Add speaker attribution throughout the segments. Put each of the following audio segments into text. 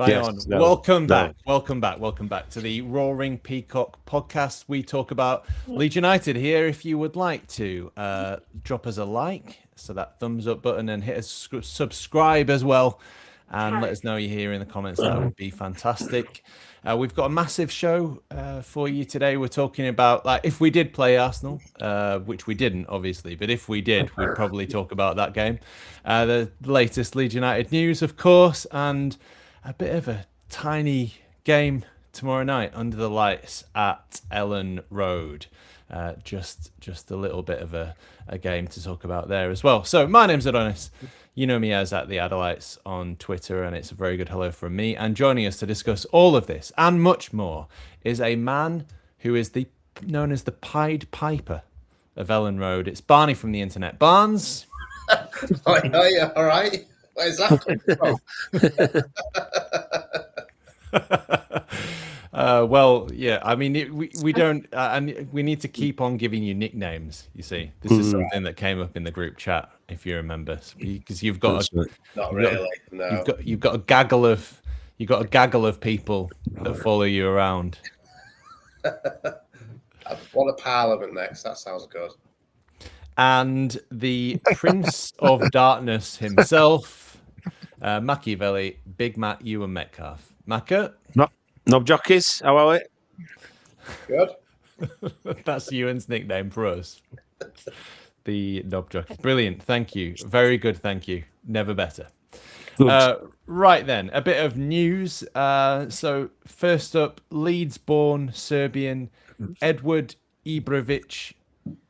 Speaker 1: Welcome back to the Roaring Peacock podcast. We talk about Leeds United here. If you would like to drop us a like, so that thumbs up button, and hit us subscribe as well, and let us know you're here in the comments. That would be fantastic. We've got a massive show for you today. We're talking about, like, if we did play Arsenal, which we didn't, obviously, but if we did, we'd probably talk about that game. The latest Leeds United news, of course, and a bit of a tiny game tomorrow night under the lights at Elland Road. Just a little bit of a game to talk about there as well. So my name's Adonis. You know me as at the Adelites on Twitter, and it's a very good hello from me. And joining us to discuss all of this and much more is a man who is known as the Pied Piper of Elland Road. It's Barney from the internet. Barnes.
Speaker 2: All right. Where's that from?
Speaker 1: Well, yeah. I mean, we don't, and we need to keep on giving you nicknames. You see, this is something that came up in the group chat, if you remember, because you've got you've got a gaggle of people that follow you around.
Speaker 2: I want a parliament next. That sounds good.
Speaker 1: And the Prince of Darkness himself, Macciavellia, Big Matt Ewan Metcalf. Macca?
Speaker 3: Knob jockeys, how are we?
Speaker 2: Good.
Speaker 1: That's Ewan's nickname for us. The knob jockey. Brilliant. Thank you. Very good. Thank you. Never better. Right then, a bit of news. So first up, Leeds-born Serbian Edward Ibrovic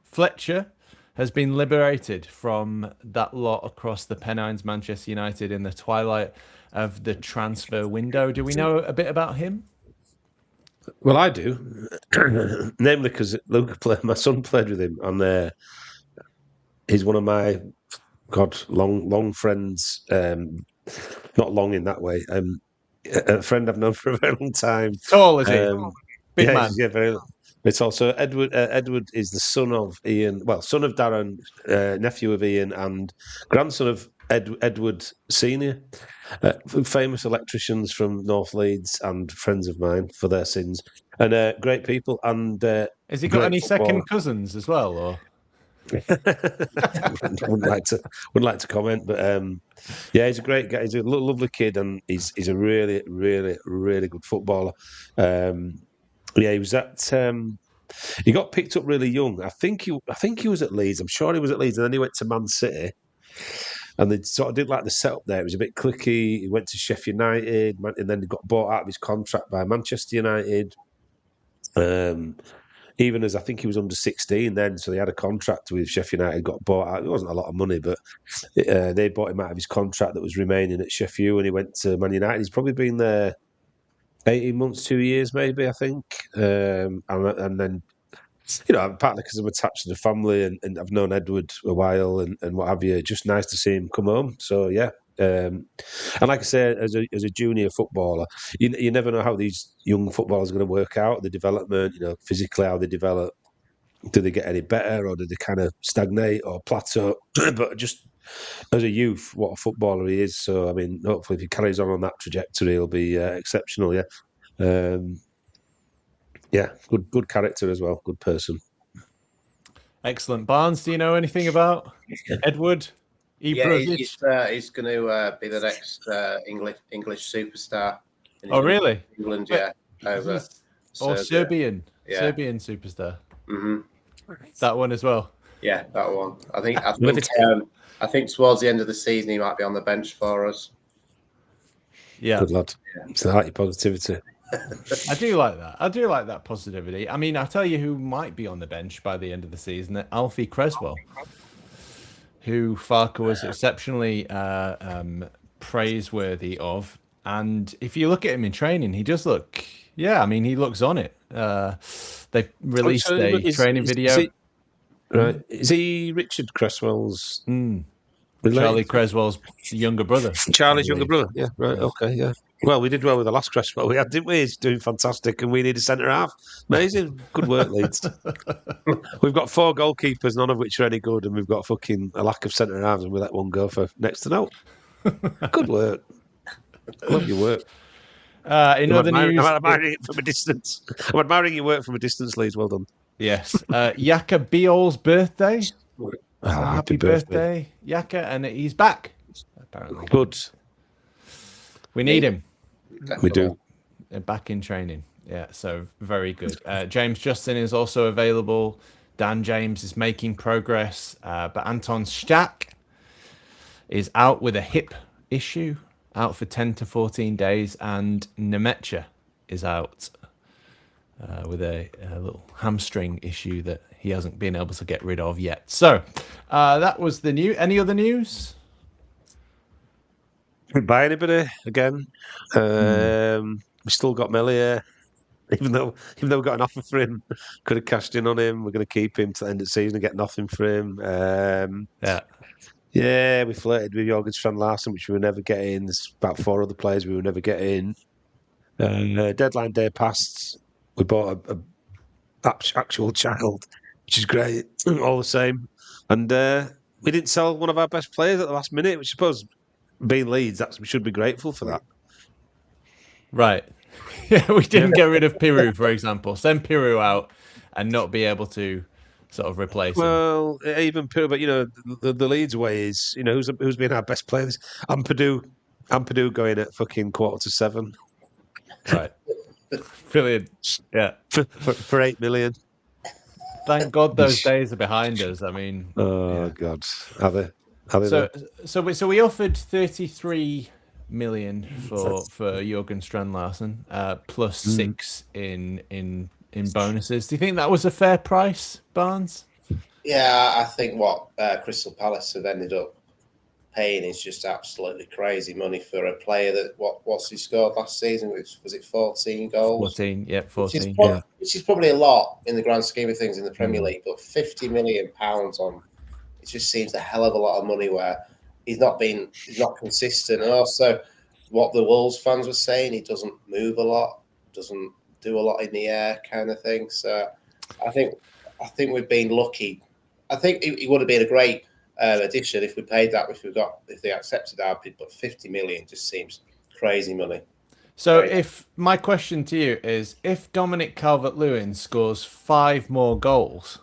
Speaker 1: Fletcher has been liberated from that lot across the Pennines, Manchester United, in the twilight of the transfer window. Do we know a bit about him?
Speaker 3: Well, I do, namely because my son played with him, and he's one of my long friends. Not long in that way. A friend I've known for a very long time.
Speaker 1: Tall is he? Big man.
Speaker 3: Yeah, very. It's also Edward. Edward is the son of Ian. Well, son of Darren, nephew of Ian, and grandson of Edward Senior. Famous electricians from North Leeds and friends of mine for their sins, and great people. And
Speaker 1: has he got any second cousins as well, or?
Speaker 3: wouldn't like to comment, but yeah, he's a great guy. He's a lovely kid, and he's a really, really, really good footballer. Yeah, he was at. He got picked up really young. I think he was at Leeds. I'm sure he was at Leeds, and then he went to Man City. And they sort of did like the setup there. It was a bit cliquey. He went to Sheffield United, and then he got bought out of his contract by Manchester United. Even as I think he was under 16 then, so they had a contract with Sheffield United, got bought out. It wasn't a lot of money, but they bought him out of his contract that was remaining at Sheffield, and he went to Man United. He's probably been there 18 months, 2 years maybe, I think. And then, you know, partly because I'm attached to the family and I've known Edward a while and what have you. Just nice to see him come home. So, yeah. And like I say, as a junior footballer, you never know how these young footballers are going to work out, the development, you know, physically how they develop. Do they get any better, or do they kind of stagnate or plateau? But just as a youth, what a footballer he is. So, I mean, hopefully if he carries on that trajectory, he'll be exceptional, yeah. Yeah, good character as well, good person.
Speaker 1: Excellent. Barnes, do you know anything about Edward?
Speaker 2: Yeah, he's going to be the next English superstar.
Speaker 1: Oh, really?
Speaker 2: England, yeah. Over
Speaker 1: Serbian.
Speaker 2: Yeah.
Speaker 1: Serbian superstar.
Speaker 2: Mm-hmm.
Speaker 1: That one as well.
Speaker 2: Yeah, that one. I think towards the end of the season he might be on the bench for us.
Speaker 3: Yeah, good lad. Yeah. It's the hearty positivity.
Speaker 1: I do like that. I do like that positivity. I mean, I'll tell you who might be on the bench by the end of the season: Alfie Creswell, who Farke was exceptionally praiseworthy of. And if you look at him in training, he does look. Yeah, I mean, he looks on it. They released a training video.
Speaker 3: Is he Richard Cresswell's?
Speaker 1: Charlie Creswell's younger brother.
Speaker 3: Charlie's younger brother. Yeah, right. Okay, yeah. Well, we did well with the last Cresswell we had, didn't we? He's doing fantastic, and we need a centre half. Amazing. Good work, Leeds. We've got 4 goalkeepers, none of which are any good, and we've got a lack of centre halves, and we let one go for next to no. Good work. Love your work.
Speaker 1: In other news,
Speaker 3: I'm admiring it from a distance. I'm admiring your work from a distance, Leeds. Well done.
Speaker 1: yes, Yaka Biol's birthday. So
Speaker 3: Happy
Speaker 1: birthday, Yaka, and he's back. Apparently,
Speaker 3: Good.
Speaker 1: we need him.
Speaker 3: We do.
Speaker 1: Back in training. Yeah, so very good. James Justin is also available. Dan James is making progress, but Anton Stach is out with a hip issue, out for 10 to 14 days, and Nemecha is out with a little hamstring issue that he hasn't been able to get rid of yet. So that was the new. Any other news?
Speaker 3: Didn't buy anybody again. We still got Melia, even though we got an offer for him. Could have cashed in on him. We're going to keep him to the end of the season and get nothing for him. Yeah, we flirted with Jorgen Strand Larsen, which we were never getting. There's about 4 other players we were never getting. Deadline day passed. We bought a actual child, which is great. All the same, and we didn't sell one of our best players at the last minute, which I suppose, being Leeds, we should be grateful for that.
Speaker 1: Right. Yeah, we didn't get rid of Piru, for example. Send Piru out and not be able to sort of replace him.
Speaker 3: Well, even Piru, but the Leeds way is, who's been our best players? Ampadu going at fucking 6:45.
Speaker 1: Right. Brilliant. Yeah.
Speaker 3: For 8 million.
Speaker 1: Thank God those days are behind us. I mean,
Speaker 3: God, are they?
Speaker 1: So we offered 33 million for Jorgen Strand Larsen, plus 6 in bonuses. Do you think that was a fair price, Barnes?
Speaker 2: Yeah, I think what Crystal Palace have ended up paying is just absolutely crazy money for a player that what's he scored last season? Was it 14 goals?
Speaker 1: 14, yeah, 14.
Speaker 2: Which is probably a lot in the grand scheme of things in the Premier League, but £50 million on it just seems a hell of a lot of money where he's not consistent. And also what the Wolves fans were saying, he doesn't move a lot, doesn't do a lot in the air kind of thing. So I think we've been lucky. I think it would have been a great addition if we paid that, if they accepted our bid, but 50 million just seems crazy money.
Speaker 1: So if my question to you is, if Dominic Calvert-Lewin scores 5 more goals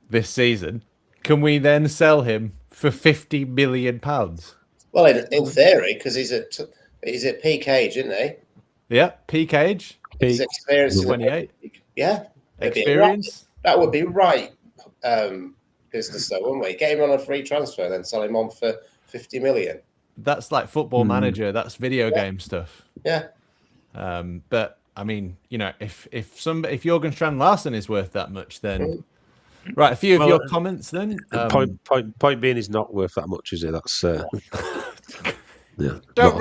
Speaker 1: this season, can we then sell him for £50 million?
Speaker 2: Well, in theory, because he's at peak age, isn't he?
Speaker 1: Yeah, peak age.
Speaker 2: He's experienced
Speaker 1: 28.
Speaker 2: Yeah,
Speaker 1: experience.
Speaker 2: That would be right business, though, wouldn't we? Get him on a free transfer, then sell him on for 50 million.
Speaker 1: That's like Football Manager. That's video game stuff.
Speaker 2: Yeah.
Speaker 1: But I mean, if Jorgen Strand Larsen is worth that much, then right. A few of your comments then.
Speaker 3: Point being, is not worth that much, is it? That's yeah.
Speaker 1: Don't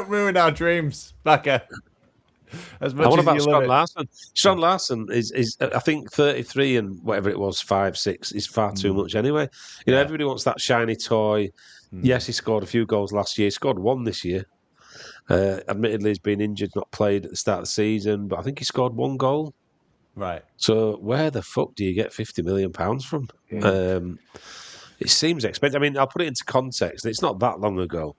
Speaker 1: ruin our dreams, Becca. As much
Speaker 3: what
Speaker 1: as
Speaker 3: about
Speaker 1: you
Speaker 3: Strand
Speaker 1: love
Speaker 3: Larsen? Strand Larsen is I think 33 and whatever it was, 5, 6 is far too much anyway. Everybody wants that shiny toy. Yes, he scored a few goals last year. He scored 1 this year. Admittedly, he's been injured, not played at the start of the season, but I think he scored 1 goal.
Speaker 1: Right.
Speaker 3: So where the fuck do you get £50 million from? It seems expensive. I mean, I'll put it into context. It's not that long ago.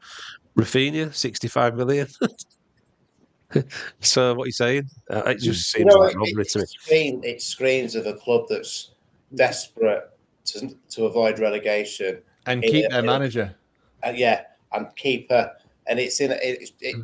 Speaker 3: Rafinha, 65 million. So what are you saying? It just seems like robbery to me.
Speaker 2: It screams of a club that's desperate to avoid relegation
Speaker 1: and keep their manager.
Speaker 2: And keep her. And it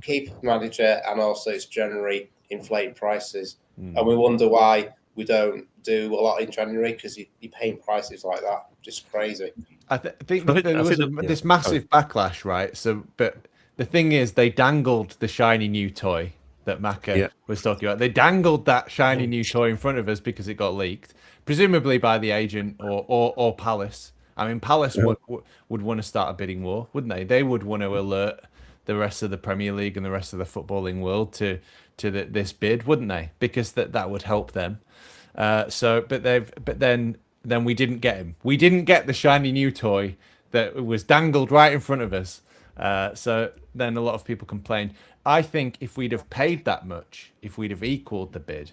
Speaker 2: keep manager, and also it's generally inflate prices. And we wonder why we don't do a lot in January, because you're paying prices like that. Just crazy.
Speaker 1: I think there was this massive backlash, right? So, but the thing is, they dangled the shiny new toy that Macca was talking about. They dangled that shiny new toy in front of us because it got leaked, presumably by the agent or Palace. I mean, Palace would want to start a bidding war, wouldn't they? They would want to alert the rest of the Premier League and the rest of the footballing world to this bid, wouldn't they? Because that would help them. But then we didn't get him. We didn't get the shiny new toy that was dangled right in front of us. So then a lot of people complained. I think if we'd have paid that much, if we'd have equaled the bid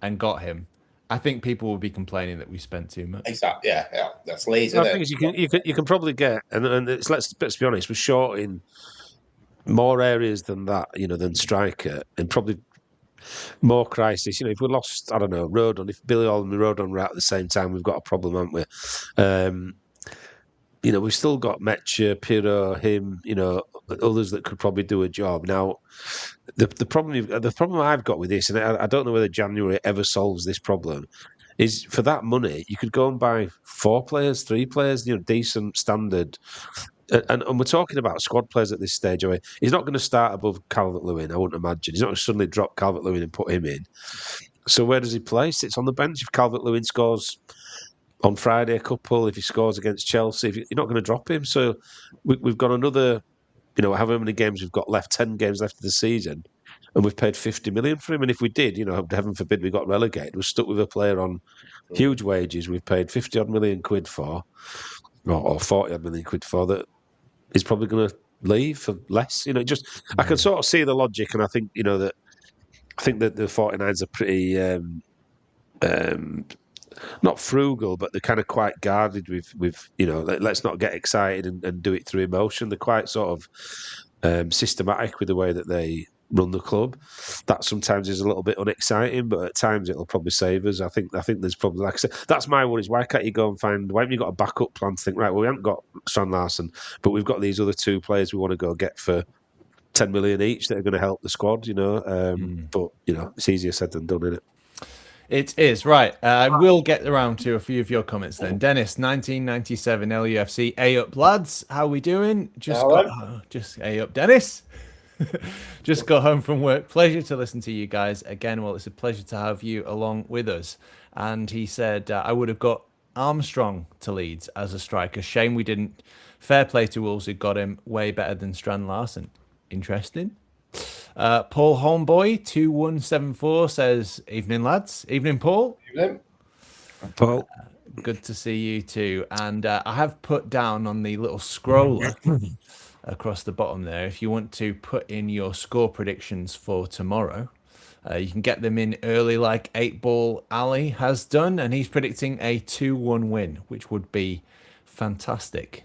Speaker 1: and got him, I think people would be complaining that we spent too much.
Speaker 2: Exactly. Yeah. That's lazy.
Speaker 3: I think you can probably get, and let's be honest, we're short in more areas than that, than striker, and probably more crisis. If we lost, I don't know, Rodon, if Billy Hall and Rodon were out at the same time, we've got a problem, haven't we? We've still got Metcha, Pirro, him, others that could probably do a job. Now, the problem I've got with this, and I don't know whether January ever solves this problem, is for that money, you could go and buy 4 players, 3 players, decent standard. And we're talking about squad players at this stage. He's not going to start above Calvert-Lewin, I wouldn't imagine. He's not going to suddenly drop Calvert-Lewin and put him in. So where does he play? Sits on the bench. If Calvert-Lewin scores on Friday a couple, if he scores against Chelsea, you're not going to drop him. So we've got another, however many games we've got left, 10 games left of the season, and we've paid 50 million for him. And if we did, heaven forbid we got relegated, we're stuck with a player on huge wages we've paid 50 odd million quid for, or 40 odd million quid for, that is probably going to leave for less. I can sort of see the logic, and I think, I think that the 49ers are pretty not frugal, but they're kind of quite guarded with let's not get excited and do it through emotion. They're quite sort of systematic with the way that they run the club. That sometimes is a little bit unexciting, but at times it'll probably save us. I think there's probably, like I said, that's my worry, is why can't you go and why haven't you got a backup plan to think, right, well, we haven't got Strand Larsen, but we've got these other 2 players we want to go get for 10 million each that are going to help the squad, but it's easier said than done, isn't it?
Speaker 1: It is, right. I will get around to a few of your comments then. Dennis, 1997 LUFC. A up, lads. How we doing? Just A up, Dennis. Just got home from work. Pleasure to listen to you guys again. Well, it's a pleasure to have you along with us. And he said, I would have got Armstrong to Leeds as a striker. Shame we didn't. Fair play to Wolves, who got him way better than Strand Larsen. Interesting. Paul Homeboy 2174 says, evening lads. Evening, Paul.
Speaker 2: Evening.
Speaker 3: Paul.
Speaker 1: Good to see you too. And I have put down on the little scroller across the bottom there, if you want to put in your score predictions for tomorrow, you can get them in early like 8-Ball Ali has done, and he's predicting a 2-1 win, which would be fantastic.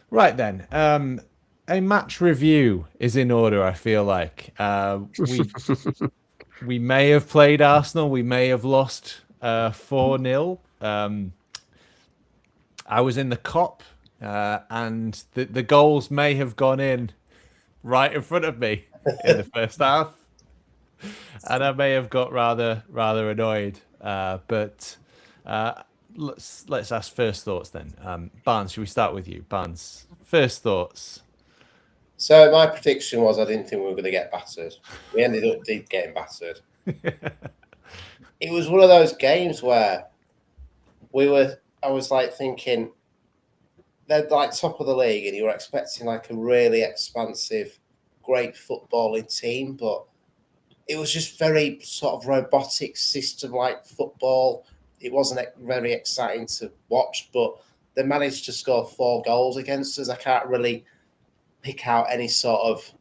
Speaker 1: Right then, a match review is in order, I feel like. We may have played Arsenal. We may have lost 4-0. I was in the Kop, and the goals may have gone in right in front of me in the first half. And I may have got rather annoyed. But let's ask first thoughts then. Barnes, should we start with you? Barnes, first thoughts.
Speaker 2: So my prediction was I didn't think we were going to get battered. We ended up getting battered. It was one of those games where I was like thinking they're like top of the league, and you were expecting like a really expansive, great footballing team, but it was just very sort of robotic system-like football. It wasn't very exciting to watch, but they managed to score 4 goals against us. I can't really pick out any sort of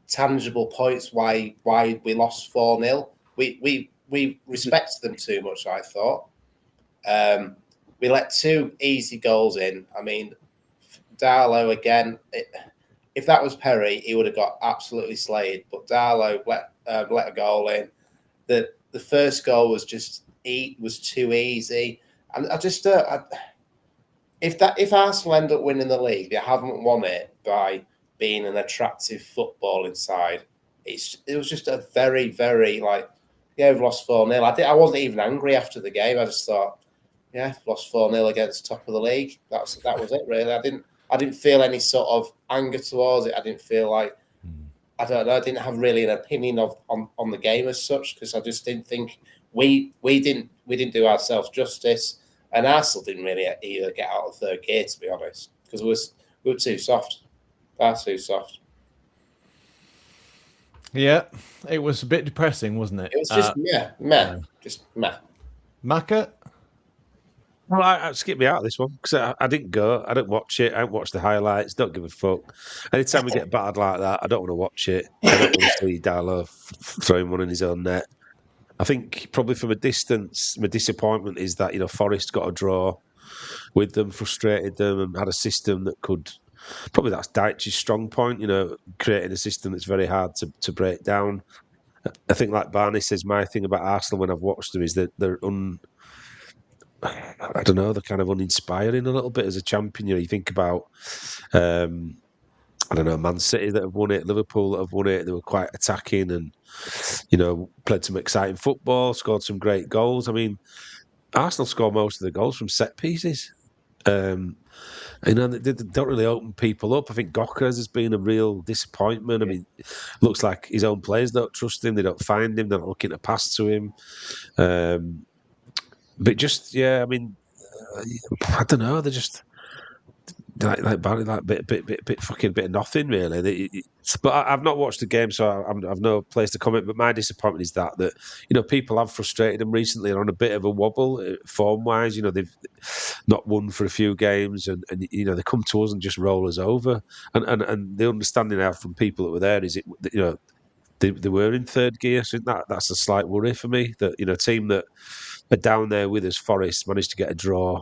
Speaker 2: tangible points why we lost 4-0. We respected them too much, I thought. We let 2 easy goals in. I mean, Darlow again. If that was Perry, he would have got absolutely slayed. But Darlow let a goal in. The first goal was too easy, and I just if Arsenal end up winning the league, they haven't won it by being an attractive footballing side. It was just a very, very we've lost 4-0. I wasn't even angry after the game. I just thought, lost 4-0 against top of the league. That was it really. I didn't feel any sort of anger towards it. I didn't feel like, I don't know, I didn't have really an opinion on the game as such, because I just didn't think we didn't do ourselves justice, and Arsenal didn't really either get out of third gear, to be honest, because we were too soft. Far too soft.
Speaker 1: Yeah, it was a bit depressing, wasn't it?
Speaker 2: It was just just meh.
Speaker 1: Macca?
Speaker 3: Well, I skipped me out of this one because I didn't go. I didn't watch it. I didn't watch the highlights. Don't give a fuck. Anytime we get battered like that, I don't want to watch it. I don't want to see Darlow throwing one in his own net. I think probably from a distance, my disappointment is that Forest got a draw with them, frustrated them, and had a system that could probably that's Dyche's strong point. Creating a system that's very hard to break down. I think, like Barney says, my thing about Arsenal when I've watched them is that they're I don't know, they're kind of uninspiring a little bit as a champion. You think about, I don't know, Man City that have won it, Liverpool that have won it. They were quite attacking and, played some exciting football, scored some great goals. I mean, Arsenal score most of the goals from set pieces. They don't really open people up. I think Gokras has been a real disappointment. I mean, looks like his own players don't trust him. They don't find him. They're not looking to pass to him. But just, I mean, I don't know. They're just like Barney, like bit fucking bit of nothing really. But I've not watched the game, so I've no place to comment. But my disappointment is that people have frustrated them recently and on a bit of a wobble form wise. They've not won for a few games, and they come to us and just roll us over. And the understanding I have from people that were there is they were in third gear. So that's a slight worry for me. That a team that are down there with us, Forest, managed to get a draw,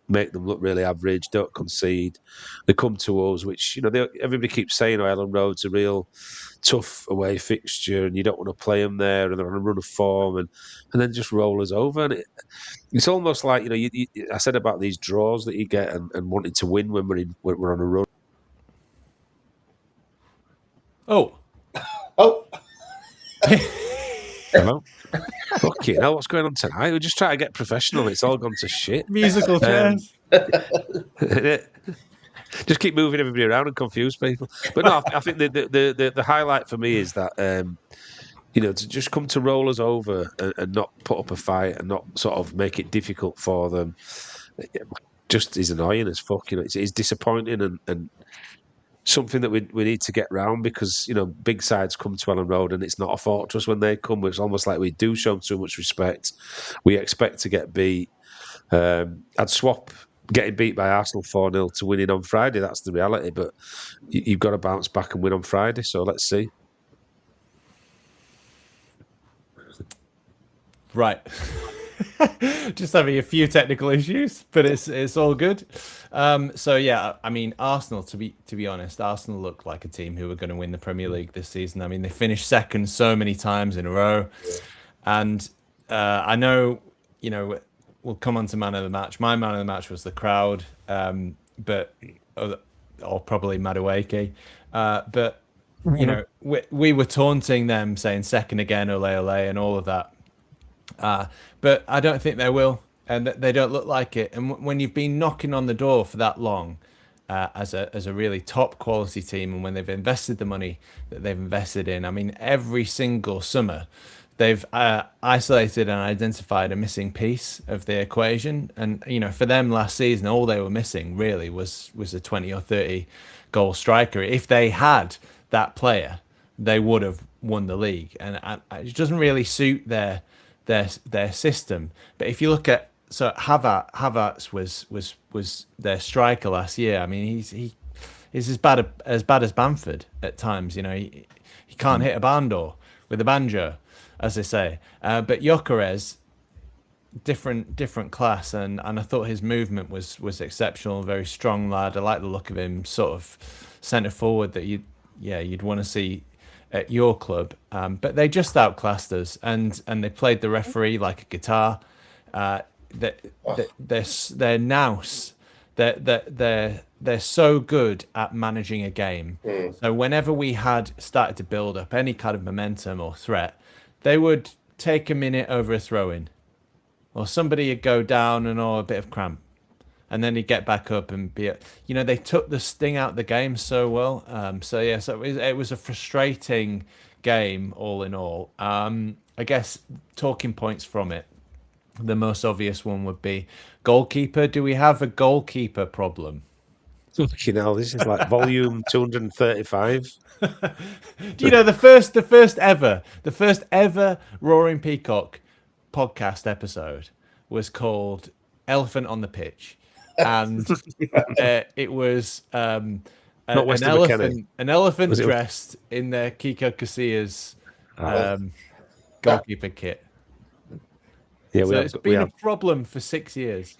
Speaker 3: make them look really average, don't concede. They come to us, which everybody keeps saying, Elland Road's a real tough away fixture, and you don't want to play them there, and they're on a run of form, and then just roll us over. And it's almost like I said about these draws that you get and wanting to win when we're on a run.
Speaker 1: Oh.
Speaker 3: Hello. Fucking hell, what's going on tonight? We're just trying to get professional. It's all gone to shit.
Speaker 1: Musical chairs.
Speaker 3: Just keep moving everybody around and confuse people. But no, I think the highlight for me is that to just come to roll us over and not put up a fight and not sort of make it difficult for them, just is annoying as fuck. It's disappointing and something that we need to get round because, big sides come to Elland Road and it's not a fortress when they come. It's almost like we do show them too much respect. We expect to get beat. I'd swap getting beat by Arsenal 4-0 to winning on Friday. That's the reality. But you've got to bounce back and win on Friday. So let's see.
Speaker 1: Right. Just having a few technical issues, but it's all good. So yeah, I mean, Arsenal, to be honest, Arsenal looked like a team who were going to win the Premier League this season. I mean, they finished second so many times in a row, and I know we'll come on to man of the match. My man of the match was the crowd, or probably Madueke, but we were taunting them, saying second again, ole ole, and all of that. But I don't think they will, and they don't look like it. And when you've been knocking on the door for that long, as a really top quality team, and when they've invested the money that they've invested in, I mean, every single summer, they've isolated and identified a missing piece of the equation. And for them last season, all they were missing really was a 20 or 30 goal striker. If they had that player, they would have won the league. And it doesn't really suit their system. But if you look at Havertz was their striker last year. I mean, he's as bad as Bamford at times. He can't hit a barn door with a banjo, as they say. But Gyökeres, different class, and I thought his movement was exceptional. Very strong lad. I like the look of him, sort of centre forward that you'd want to see at your club, but they just outclassed us, and they played the referee like a guitar. They're nous. They're so good at managing a game. So whenever we had started to build up any kind of momentum or threat, they would take a minute over a throw-in, or somebody would go down and a bit of cramp, and then he'd get back up and be, they took the sting out of the game so well. So it was a frustrating game all in all. I guess talking points from it, the most obvious one would be goalkeeper. Do we have a goalkeeper problem?
Speaker 3: Fucking hell, this is like volume 235.
Speaker 1: Do you know the first ever Roaring Peacock podcast episode was called Elephant on the Pitch, and it was an elephant dressed in their Kiko Casillas goalkeeper kit. Yeah, it's been a problem for 6 years.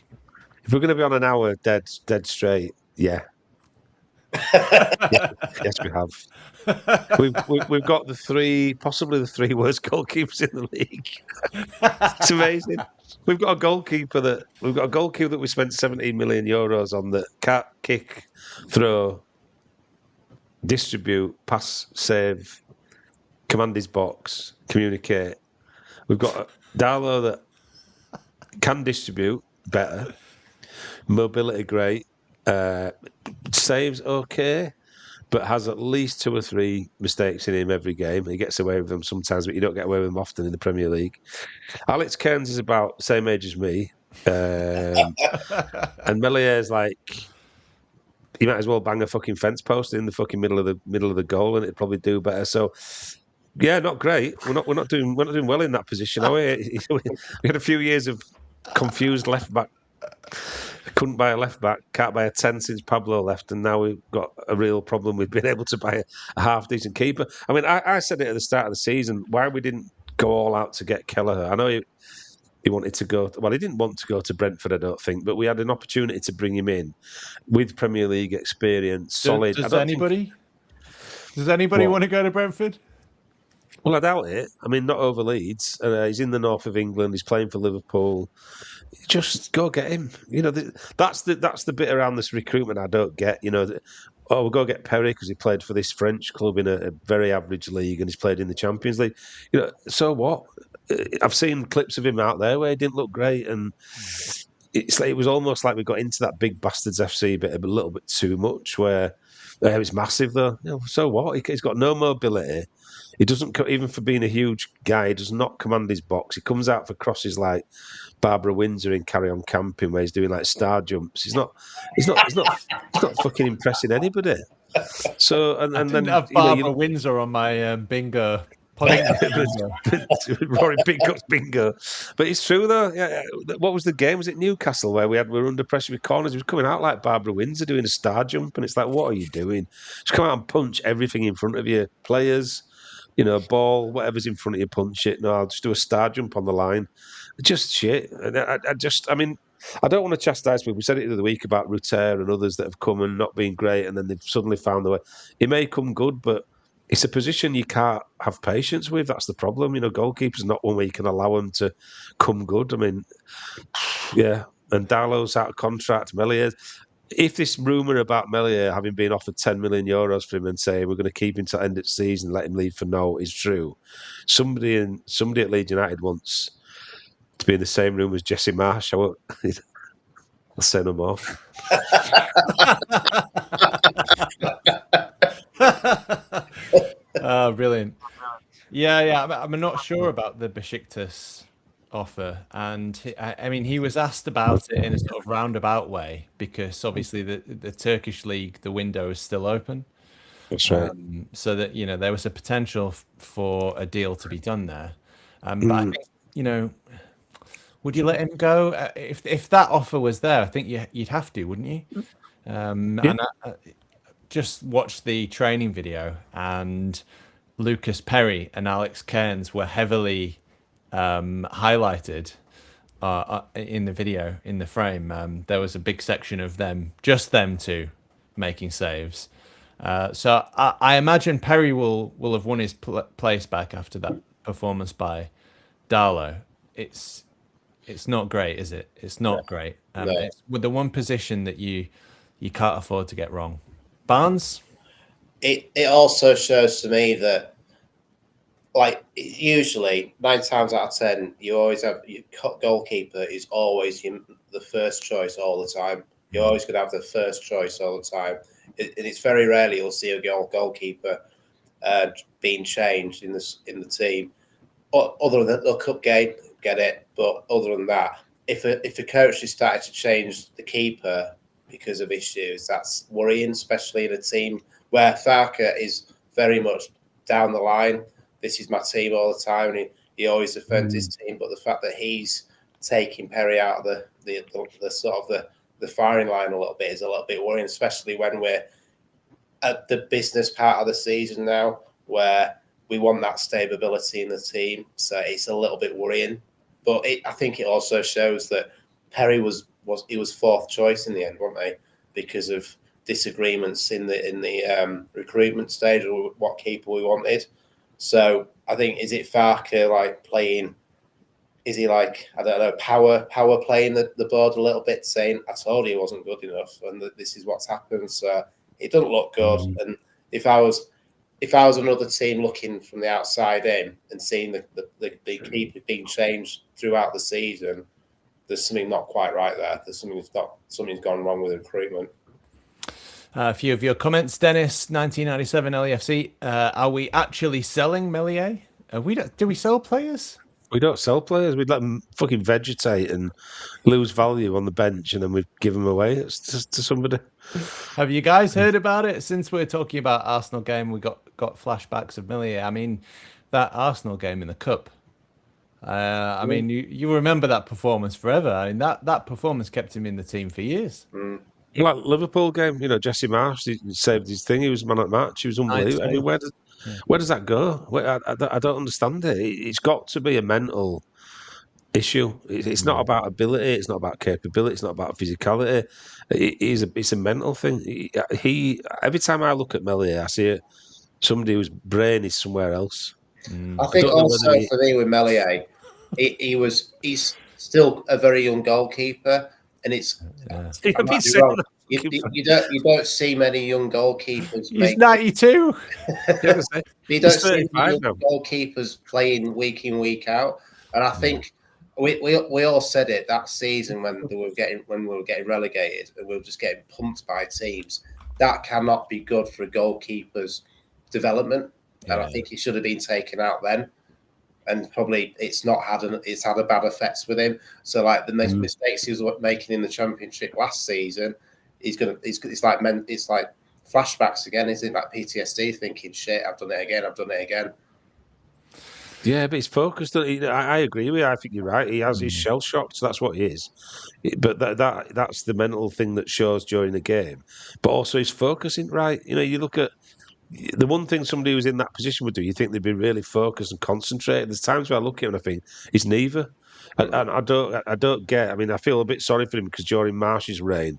Speaker 3: If we're going to be on an hour dead straight, yeah. Yes, we have. We've got possibly the three worst goalkeepers in the league. It's amazing. We've got a goalkeeper that we spent 17 million euros on that can't kick, throw, distribute, pass, save, command his box, communicate. We've got Darlow that can distribute better, mobility great, saves okay, but has at least 2 or 3 mistakes in him every game. He gets away with them sometimes, but you don't get away with them often in the Premier League. Alex Cairns is about the same age as me. And Mellier's like, you might as well bang a fucking fence post in the fucking middle of the goal, and it'd probably do better. So, yeah, not great. We're not doing well in that position, are we? We had a few years of confused left back. Couldn't buy a left back, can't buy a 10 since Pablo left, and now we've got a real problem with being able to buy a half decent keeper. I mean, I said it at the start of the season, why we didn't go all out to get Kelleher. I know he wanted to go. Well, he didn't want to go to Brentford, I don't think, but we had an opportunity to bring him in with Premier League experience, solid.
Speaker 1: Does anybody want to go to Brentford?
Speaker 3: Well, I doubt it. I mean, not over Leeds. He's in the north of England. He's playing for Liverpool. Just go get him. You know, that's the bit around this recruitment I don't get. You know, we'll go get Perry because he played for this French club in a very average league and he's played in the Champions League. You know, so what? I've seen clips of him out there where he didn't look great, and it was almost like we got into that big bastards FC bit a little bit too much. Where it's massive though. You know, so what? He's got no mobility. He doesn't, even for being a huge guy, he does not command his box. He comes out for crosses like Barbara Windsor in Carry On Camping, where he's doing like star jumps. He's not fucking impressing anybody. So and
Speaker 1: I
Speaker 3: then
Speaker 1: have Barbara Windsor on my bingo.
Speaker 3: Roaring Peacock's bingo. But it's true though. Yeah, what was the game? Was it Newcastle where we were under pressure with corners? He was coming out like Barbara Windsor doing a star jump, and it's like, what are you doing? Just come out and punch everything in front of you. Players, you know, ball, whatever's in front of you, punch it. No, I'll just do a star jump on the line. Just shit. And I mean, I don't want to chastise people. We said it the other week about Rutter and others that have come and not been great, and then they've suddenly found the way. It may come good, but it's a position you can't have patience with. That's the problem. You know, goalkeepers not one where you can allow them to come good. I mean, yeah. And Darlow's out of contract. Mellier. If this rumour about Mellier having been offered 10 million euros for him and saying we're going to keep him till end of the season and let him leave for no is true, somebody at Leeds United wants to be in the same room as Jesse Marsh. I'll say no more.
Speaker 1: Oh, brilliant. Yeah. I'm not sure about the Besiktas offer, and I mean, he was asked about it in a sort of roundabout way because obviously the Turkish league, the window is still open.
Speaker 3: That's right.
Speaker 1: So that, you know, there was a potential for a deal to be done there. But I think, you know, would you let him go if that offer was there? I think you'd have to, wouldn't you? And I just watched the training video, and Lucas Perry and Alex Cairns were heavily highlighted in the video, in the frame. There was a big section of just them two making saves. So I imagine Perry will have won his place back after that performance by Darlow. It's not great, is it? It's not great. It's with the one position that you can't afford to get wrong. Barnes?
Speaker 2: It also shows to me that, like, usually 9 times out of 10, you always have your goalkeeper is always the first choice all the time. You're always going to have the first choice all the time. And it's very rarely you'll see a goalkeeper being changed in the team. Other than the cup game, get it. But other than that, if a coach has started to change the keeper because of issues, that's worrying, especially in a team where Farke is very much down the line. This is my team all the time, and he always defends his team. But the fact that he's taking Perry out of the sort of the firing line a little bit is a little bit worrying, especially when we're at the business part of the season now, where we want that stability in the team. So it's a little bit worrying. But I think it also shows that Perry was fourth choice in the end, wasn't he? Because of disagreements in the recruitment stage or what keeper we wanted. So I think, is it Farke like playing? Is he like, I don't know, power playing the board a little bit, saying, I told you he wasn't good enough and that this is what's happened. So it doesn't look good. And if I was another team looking from the outside in and seeing the keeper being changed throughout the season, there's something not quite right there. There's something's gone wrong with recruitment.
Speaker 1: A few of your comments, Dennis, 1997 LUFC. Are we actually selling Meslier? Do we sell players?
Speaker 3: We don't sell players. We'd let them fucking vegetate and lose value on the bench, and then we'd give them away to somebody.
Speaker 1: Have you guys heard about it? Since we're talking about Arsenal game, we got flashbacks of Meslier. I mean, that Arsenal game in the cup. I mean, you remember that performance forever. I mean, that performance kept him in the team for years.
Speaker 3: Like Liverpool game, Jesse Marsh, he saved his thing. He was man at match. He was unbelievable. I mean, where does that go? I don't understand it. It's got to be a mental issue. It's not about ability. It's not about capability. It's not about physicality. It's a mental thing. Every time I look at Meslier, I see somebody whose brain is somewhere else.
Speaker 2: I think also for me with Meslier, he's still a very young goalkeeper, and it's you don't see many young goalkeepers.
Speaker 1: He's 92.
Speaker 2: You don't see many young goalkeepers playing week in, week out, and I think we all said it that season when we were getting relegated and we were just getting pumped by teams. That cannot be good for a goalkeeper's development, and I think he should have been taken out then. And probably it's had a bad effects with him. So like the mistakes he was making in the Championship last season, it's like flashbacks again, isn't it? Like PTSD, thinking shit, I've done it again.
Speaker 3: Yeah, but he's focused. I agree with you. I think you're right. He's shell shocked. So that's what he is. But that's the mental thing that shows during the game. But also he's focusing right. You look at. The one thing somebody who's in that position would do, you think they'd be really focused and concentrated. There's times where I look at him and I think he's neither. And I don't get. I mean, I feel a bit sorry for him because during Marsh's reign,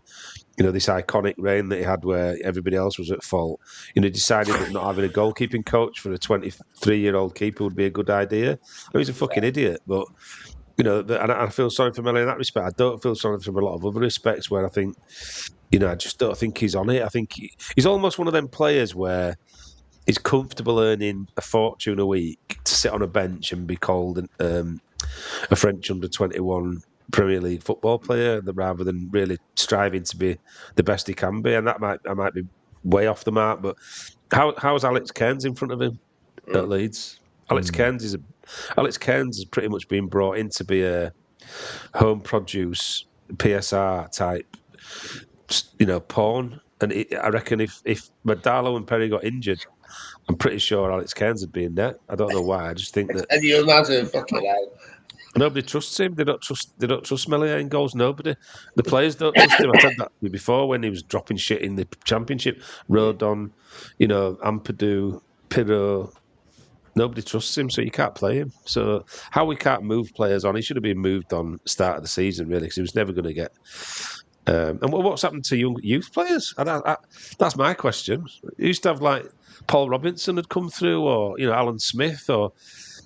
Speaker 3: this iconic reign that he had where everybody else was at fault, he decided that not having a goalkeeping coach for a 23-year-old keeper would be a good idea. I mean, he's a fucking idiot, but. And I feel sorry for Meslier in that respect. I don't feel sorry for him in a lot of other respects where I think, I just don't think he's on it. I think he's almost one of them players where he's comfortable earning a fortune a week to sit on a bench and be called a French under-21 Premier League football player rather than really striving to be the best he can be. And I might be way off the mark, but how's Alex Cairns in front of him at Leeds? Alex Cairns has pretty much been brought in to be a home produce PSR type, pawn. And I reckon if Madalo and Perry got injured, I'm pretty sure Alex Cairns would be in there. I don't know why. I just think that.
Speaker 2: And you imagine fucking hell.
Speaker 3: Nobody trusts him. They don't trust Meslier in goals. Nobody. The players don't trust him. I said that before when he was dropping shit in the Championship. Rodon, Ampadu, Pirro. Nobody trusts him, so you can't play him. So how we can't move players on? He should have been moved on at the start of the season, really, because he was never going to get. And what's happened to young youth players? That's my question. You used to have like Paul Robinson had come through, or Alan Smith, or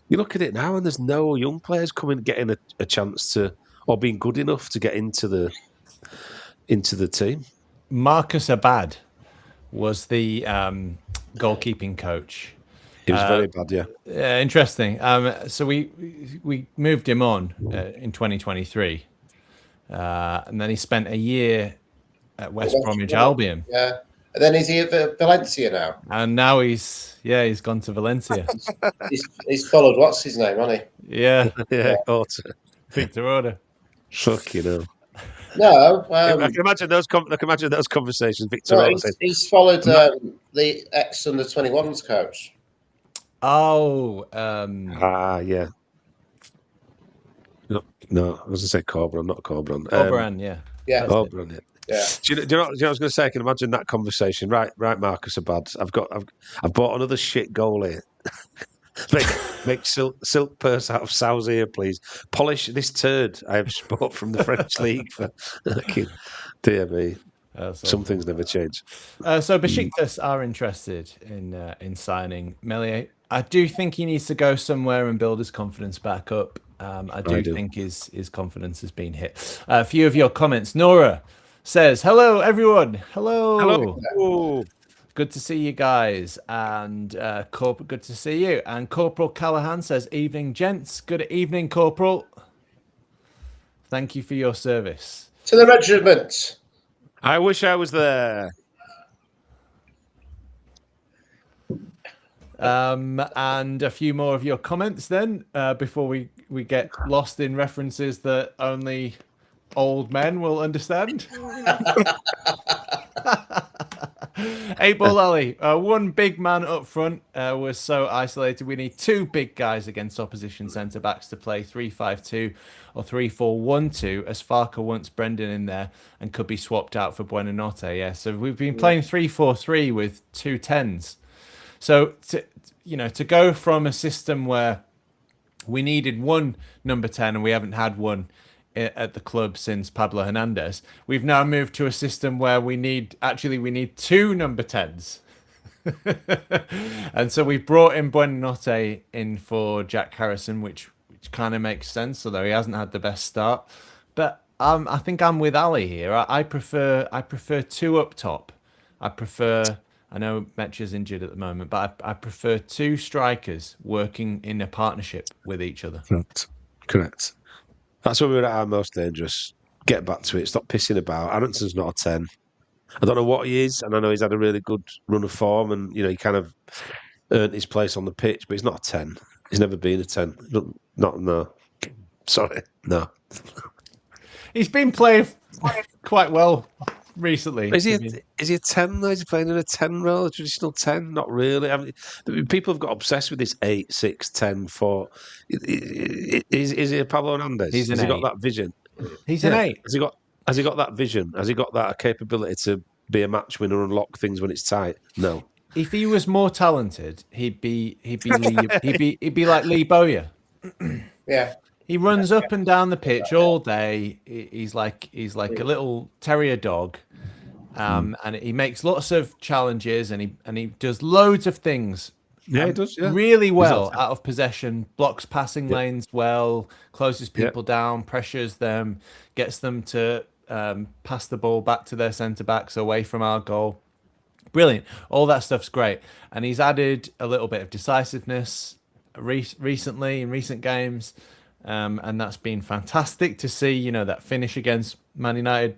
Speaker 3: you look at it now, and there's no young players getting a chance to, or being good enough to get into the team.
Speaker 1: Marcus Abad was the goalkeeping coach.
Speaker 3: He was very bad, yeah.
Speaker 1: Interesting. So we moved him on in 2023, and then he spent a year at West Bromwich Albion.
Speaker 2: Yeah, and then is he at Valencia now?
Speaker 1: And now he's gone to Valencia.
Speaker 2: he's followed what's his name, hasn't
Speaker 1: he? Yeah, Victor Order.
Speaker 3: Fucking hell.
Speaker 2: No,
Speaker 3: I can imagine those conversations. Victor,
Speaker 2: he's followed the ex under 21s coach.
Speaker 1: Oh,
Speaker 3: yeah. No, I was going to say Corbran, not Corbran.
Speaker 1: Corbran, yeah.
Speaker 2: Corbran,
Speaker 3: yeah. Do you know what I was going to say? I can imagine that conversation. Right, Marcus Abad. I've bought another shit goalie. make silk purse out of sow's ear, please. Polish this turd I have bought from the French league for. Dear me. Some things never change.
Speaker 1: So Besiktas are interested in signing Meslier. I do think he needs to go somewhere and build his confidence back up. I do think his confidence has been hit. A few of your comments. Nora says, "Hello, everyone. Hello.
Speaker 3: Hello.
Speaker 1: Good to see you guys." And good to see you. And Corporal Callahan says, "Evening, gents. Good evening, Corporal. Thank you for your service."
Speaker 2: To the regiment.
Speaker 3: I wish I was there.
Speaker 1: And a few more of your comments then, before we get lost in references that only old men will understand. 8-Ball Alley, one big man up front was so isolated. We need two big guys against opposition centre backs to play 3-5-2 or 3-4-1-2, as Farker wants Brendan in there and could be swapped out for Buonanotte. Yeah, so we've been playing 3-4-3 with 2 10s. So to go from a system where we needed one number 10 and we haven't had one at the club since Pablo Hernandez, we've now moved to a system where we need 2 number 10s. And so we brought in Buonanotte in for Jack Harrison, which kind of makes sense, although he hasn't had the best start. But I think I'm with Ali here. I prefer 2 up top. I know Metcha's injured at the moment, but I prefer 2 strikers working in a partnership with each other.
Speaker 3: Correct. That's when we're at our most dangerous. Get back to it. Stop pissing about. Aronson's not a 10. I don't know what he is, and I know he's had a really good run of form, and he kind of earned his place on the pitch, but he's not a 10. He's never been a 10. No. Sorry, no.
Speaker 2: He's been playing quite well recently.
Speaker 3: Is he a 10 though? Is he playing in a 10 role, a traditional 10? Not really. I mean, people have got obsessed with this 8, 6, 10, 4. Is he a Pablo Hernandez? Has he got that vision?
Speaker 1: He's an 8.
Speaker 3: Has he got that vision? Has he got that capability to be a match winner, unlock things when it's tight? No.
Speaker 1: If he was more talented, he'd be like Lee Bowyer.
Speaker 2: Yeah.
Speaker 1: He runs up and down the pitch all day. He's like a little terrier dog, and he makes lots of challenges, and he does loads of things.
Speaker 3: Yeah, he does. Yeah.
Speaker 1: Really well out of possession, blocks passing lanes well, closes people down, pressures them, gets them to pass the ball back to their centre backs away from our goal. Brilliant. All that stuff's great, and he's added a little bit of decisiveness recently in recent games. And that's been fantastic to see, that finish against Man United.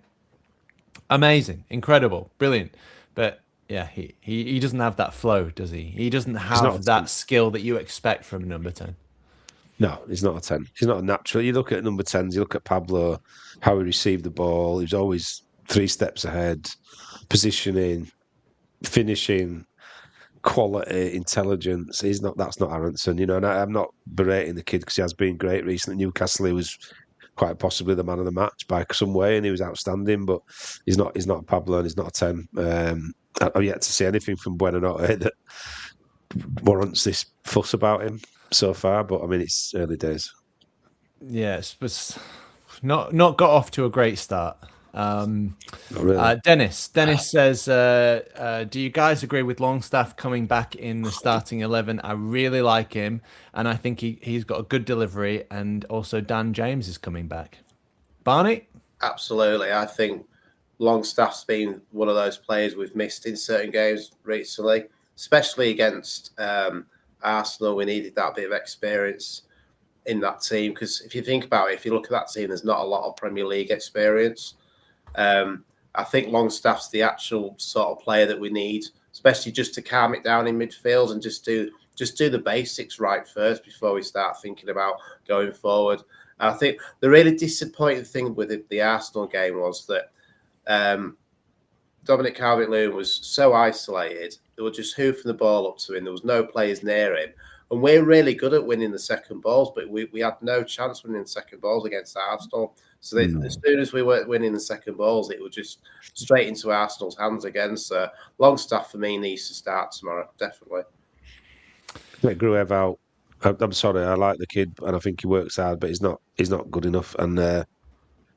Speaker 1: Amazing, incredible, brilliant. But yeah, he doesn't have that flow, does he? He doesn't have that skill that you expect from number 10.
Speaker 3: No, he's not a 10. He's not a natural. You look at number 10s, you look at Pablo, how he received the ball. He was always 3 steps ahead, positioning, finishing, quality, intelligence. That's not Aronson, and I'm not berating the kid because he has been great recently. Newcastle, he was quite possibly the man of the match by some way, and he was outstanding. But he's not Pablo, and he's not a 10. I've yet to see anything from Buonanotte that warrants this fuss about him so far. But I mean, it's early days.
Speaker 1: Yes, but not got off to a great start.
Speaker 3: Really.
Speaker 1: Dennis says, do you guys agree with Longstaff coming back in the starting 11? I really like him, and I think he's got a good delivery, and also Dan James is coming back. Barney?
Speaker 2: Absolutely. I think Longstaff's been one of those players we've missed in certain games recently, especially against Arsenal. We needed that bit of experience in that team, because if you think about it, if you look at that team, there's not a lot of Premier League experience. I think Longstaff's the actual sort of player that we need, especially just to calm it down in midfield and just do the basics right first before we start thinking about going forward. And I think the really disappointing thing with the Arsenal game was that Dominic Calvert-Lewin was so isolated. They were just hoofing the ball up to him. There was no players near him. And we're really good at winning the second balls, but we had no chance winning the second balls against Arsenal. So as soon as we weren't winning the second balls, it was just straight into Arsenal's hands again. So Longstaff for me needs to start tomorrow, definitely.
Speaker 3: Let Gruev out. I'm sorry, I like the kid and I think he works hard, but he's not good enough. And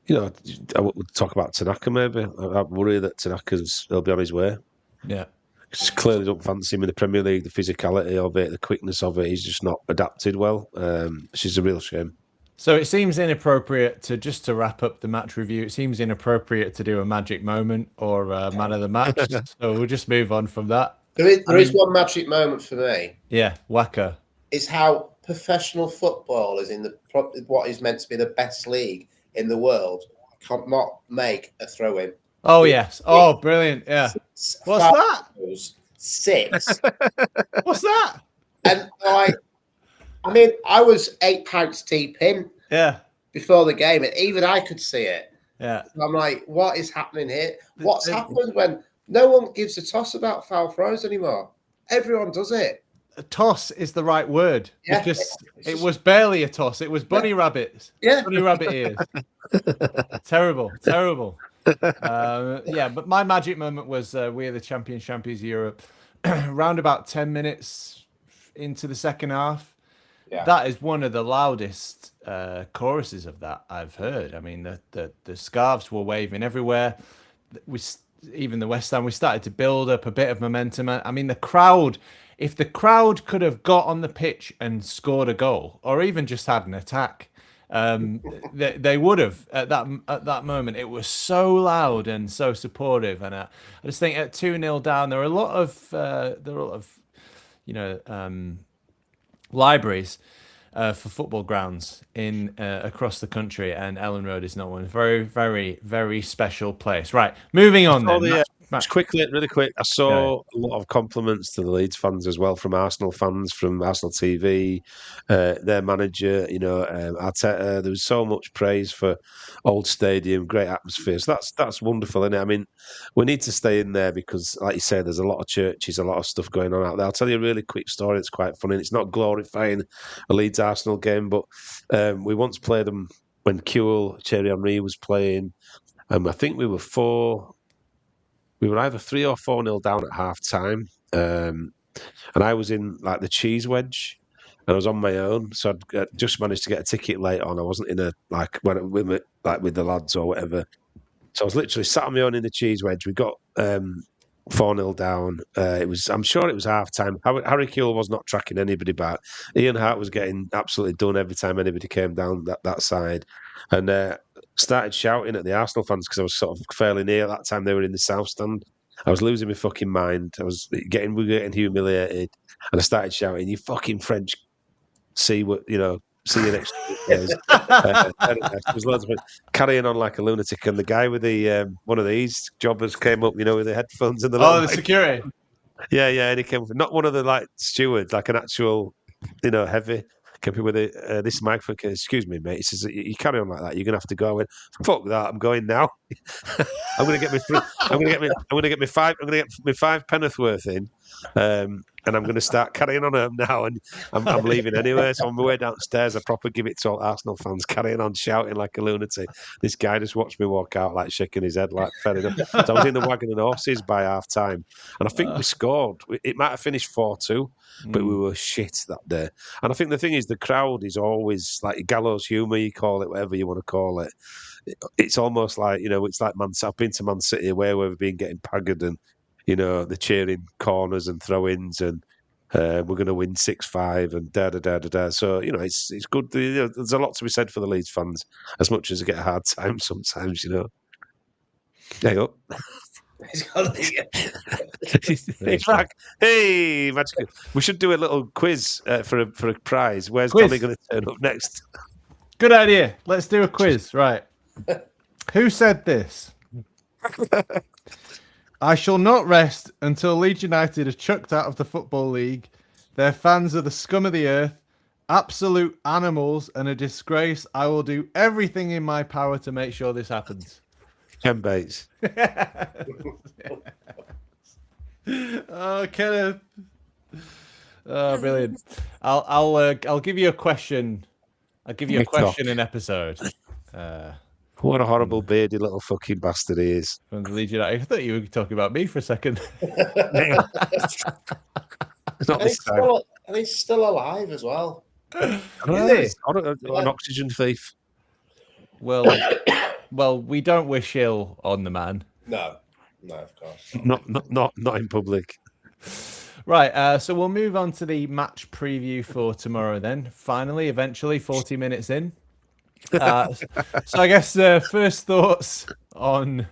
Speaker 3: You know, I would talk about Tanaka maybe. I worry that he'll be on his way.
Speaker 1: Yeah.
Speaker 3: Clearly don't fancy him in the Premier League. The physicality of it, the quickness of it, he's just not adapted well. Which is a real shame.
Speaker 1: So it seems inappropriate to wrap up the match review. It seems inappropriate to do a magic moment or a man of the match. So we'll just move on from that.
Speaker 2: There is one magic moment for me.
Speaker 1: Yeah, Waka.
Speaker 2: Is how professional football is in what is meant to be the best league in the world cannot make a throw in.
Speaker 1: Oh yes. Oh, brilliant. Yeah. What's that?
Speaker 2: 6.
Speaker 1: What's that?
Speaker 2: And I mean, I was 8 pints deep in.
Speaker 1: Yeah.
Speaker 2: Before the game, and even I could see it.
Speaker 1: Yeah.
Speaker 2: So I'm like, what is happening here? What's happened when no one gives a toss about foul throws anymore? Everyone does it.
Speaker 1: A toss is the right word.
Speaker 2: Yeah.
Speaker 1: Because it was barely a toss. It was bunny rabbits.
Speaker 2: Yeah.
Speaker 1: Bunny rabbit ears. Terrible. Yeah, but my magic moment was we are the champions of Europe. Round about 10 minutes into the second half. Yeah. That is one of the loudest choruses of that I've heard. I mean, the scarves were waving everywhere. Even the West Ham, we started to build up a bit of momentum. I mean, the crowd, if the crowd could have got on the pitch and scored a goal, or even just had an attack, they would have at that moment. It was so loud and so supportive, and I just think at 2-0 down, there are a lot of libraries for football grounds in across the country, and Elland Road is not one. Very, very, very special place. Right, moving on then.
Speaker 3: Really quick. I saw a lot of compliments to the Leeds fans as well from Arsenal fans, from Arsenal TV, their manager, Arteta. There was so much praise for Old Stadium, great atmosphere. So that's wonderful, isn't it? I mean, we need to stay in there because, like you say, there's a lot of churches, a lot of stuff going on out there. I'll tell you a really quick story. It's quite funny. It's not glorifying a Leeds Arsenal game, but we once played them when Thierry Henry was playing. I think we were either 3 or 4-0 down at half time. And I was in like the cheese wedge and I was on my own. So I'd just managed to get a ticket late on. I wasn't in with the lads or whatever. So I was literally sat on my own in the cheese wedge. We got 4-0 down. I'm sure it was half time. Harry Kewell was not tracking anybody back. Ian Hart was getting absolutely done every time anybody came down that side. And started shouting at the Arsenal fans because I was sort of fairly near at that time. They were in the south stand. I was losing my fucking mind. We were getting humiliated, and I started shouting, "You fucking French! See you next days." There was loads of it carrying on like a lunatic, and the guy with the one of these jobbers came up, with the headphones and the
Speaker 1: security.
Speaker 3: Yeah, and he came up, not one of the like stewards, like an actual, heavy. Came with this microphone. Excuse me, mate. He says, "You carry on like that, you're gonna have to go." I went, "Fuck that! I'm going now. I'm gonna get my 5 penneth worth in, and I'm gonna start carrying on home now. And I'm leaving anyway. So on my way downstairs, I proper give it to all Arsenal fans, carrying on shouting like a lunatic. This guy just watched me walk out, like shaking his head, like fair enough. So I was in the wagon and horses by half time, and I think we scored. It might have finished 4-2. But we were shit that day. And I think the thing is, the crowd is always like gallows humour, you call it, whatever you want to call it. It's almost like, it's like I've been to Man City away where we've been getting paggered and, the cheering corners and throw-ins and we're going to win 6-5 and da-da-da-da-da. So, it's good. There's a lot to be said for the Leeds fans, as much as they get a hard time sometimes, There you go. He's back. Hey, magical. We should do a little quiz for a prize. Where's Johnny going to turn up next?
Speaker 1: Good idea. Let's do a quiz. Right. Who said this? I shall not rest until Leeds United are chucked out of the Football League. Their fans are the scum of the earth, absolute animals, and a disgrace. I will do everything in my power to make sure this happens.
Speaker 3: Ken Bates.
Speaker 1: Oh, Kenneth. Oh, brilliant. I'll give you a question. I'll give you a question an episode.
Speaker 3: What a horrible bearded little fucking bastard he is.
Speaker 1: From the Leeds United. I thought you were talking about me for a second.
Speaker 2: And he's still alive as well.
Speaker 3: Really? An oxygen thief.
Speaker 1: Well, well, we don't wish ill on the man.
Speaker 2: No, of course
Speaker 3: Not in public.
Speaker 1: Right, so we'll move on to the match preview for tomorrow then. Finally, eventually, 40 minutes in. So I guess first thoughts on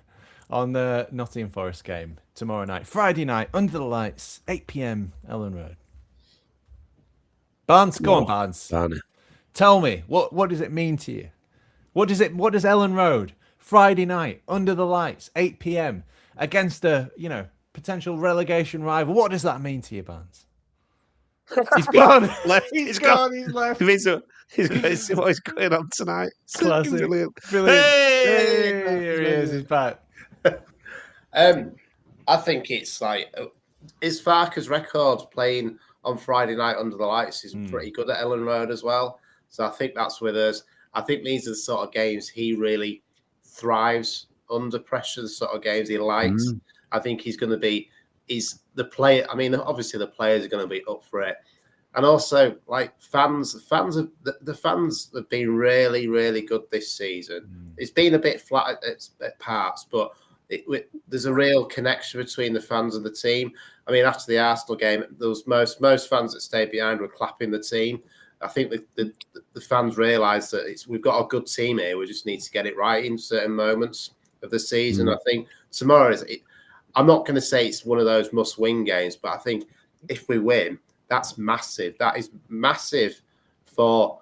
Speaker 1: the Nottingham Forest game tomorrow night, Friday night, under the lights, 8 p.m. Elland Road. Barnes, go on, Barnes.
Speaker 3: Barney.
Speaker 1: Tell me, what does it mean to you? What does Elland Road, Friday night, under the lights, 8 p.m. against a potential relegation rival? What does that mean to you, Barnes? He's gone. He's gone. He's left.
Speaker 3: What is going on tonight?
Speaker 1: Classic.
Speaker 3: Brilliant.
Speaker 1: Hey, here he is. He's back.
Speaker 2: I think it's like Farke's record playing on Friday night under the lights is pretty good at Elland Road as well. So I think that's with us. I think these are the sort of games he really thrives under pressure, the sort of games he likes. I think he's the player. I mean, obviously the players are going to be up for it. And also, like the fans have been really, really good this season. It's been a bit flat at parts, but there's a real connection between the fans and the team. I mean, after the Arsenal game, there was most fans that stayed behind were clapping the team. I think the fans realised that we've got a good team here. We just need to get it right in certain moments of the season. I think tomorrow I'm not going to say it's one of those must-win games, but I think if we win, that's massive. That is massive for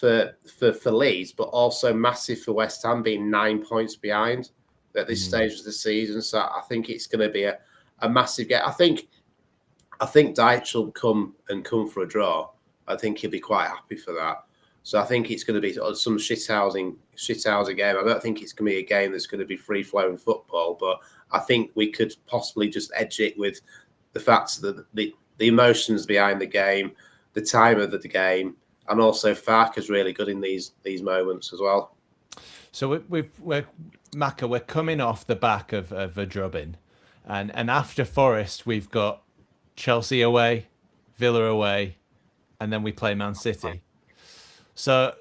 Speaker 2: Leeds, but also massive for West Ham being 9 points behind at this stage of the season. So I think it's going to be a massive game. I think Deitch will come for a draw. I think he'll be quite happy for that. So I think it's going to be some shithousing game. I don't think it's going to be a game that's going to be free-flowing football, but I think we could possibly just edge it with the fact that the emotions behind the game, the time of the game, and also Farke's really good in these moments as well.
Speaker 1: So we're coming off the back of a drubbing, and after Forest we've got Chelsea away, Villa away, and then we play Man City. So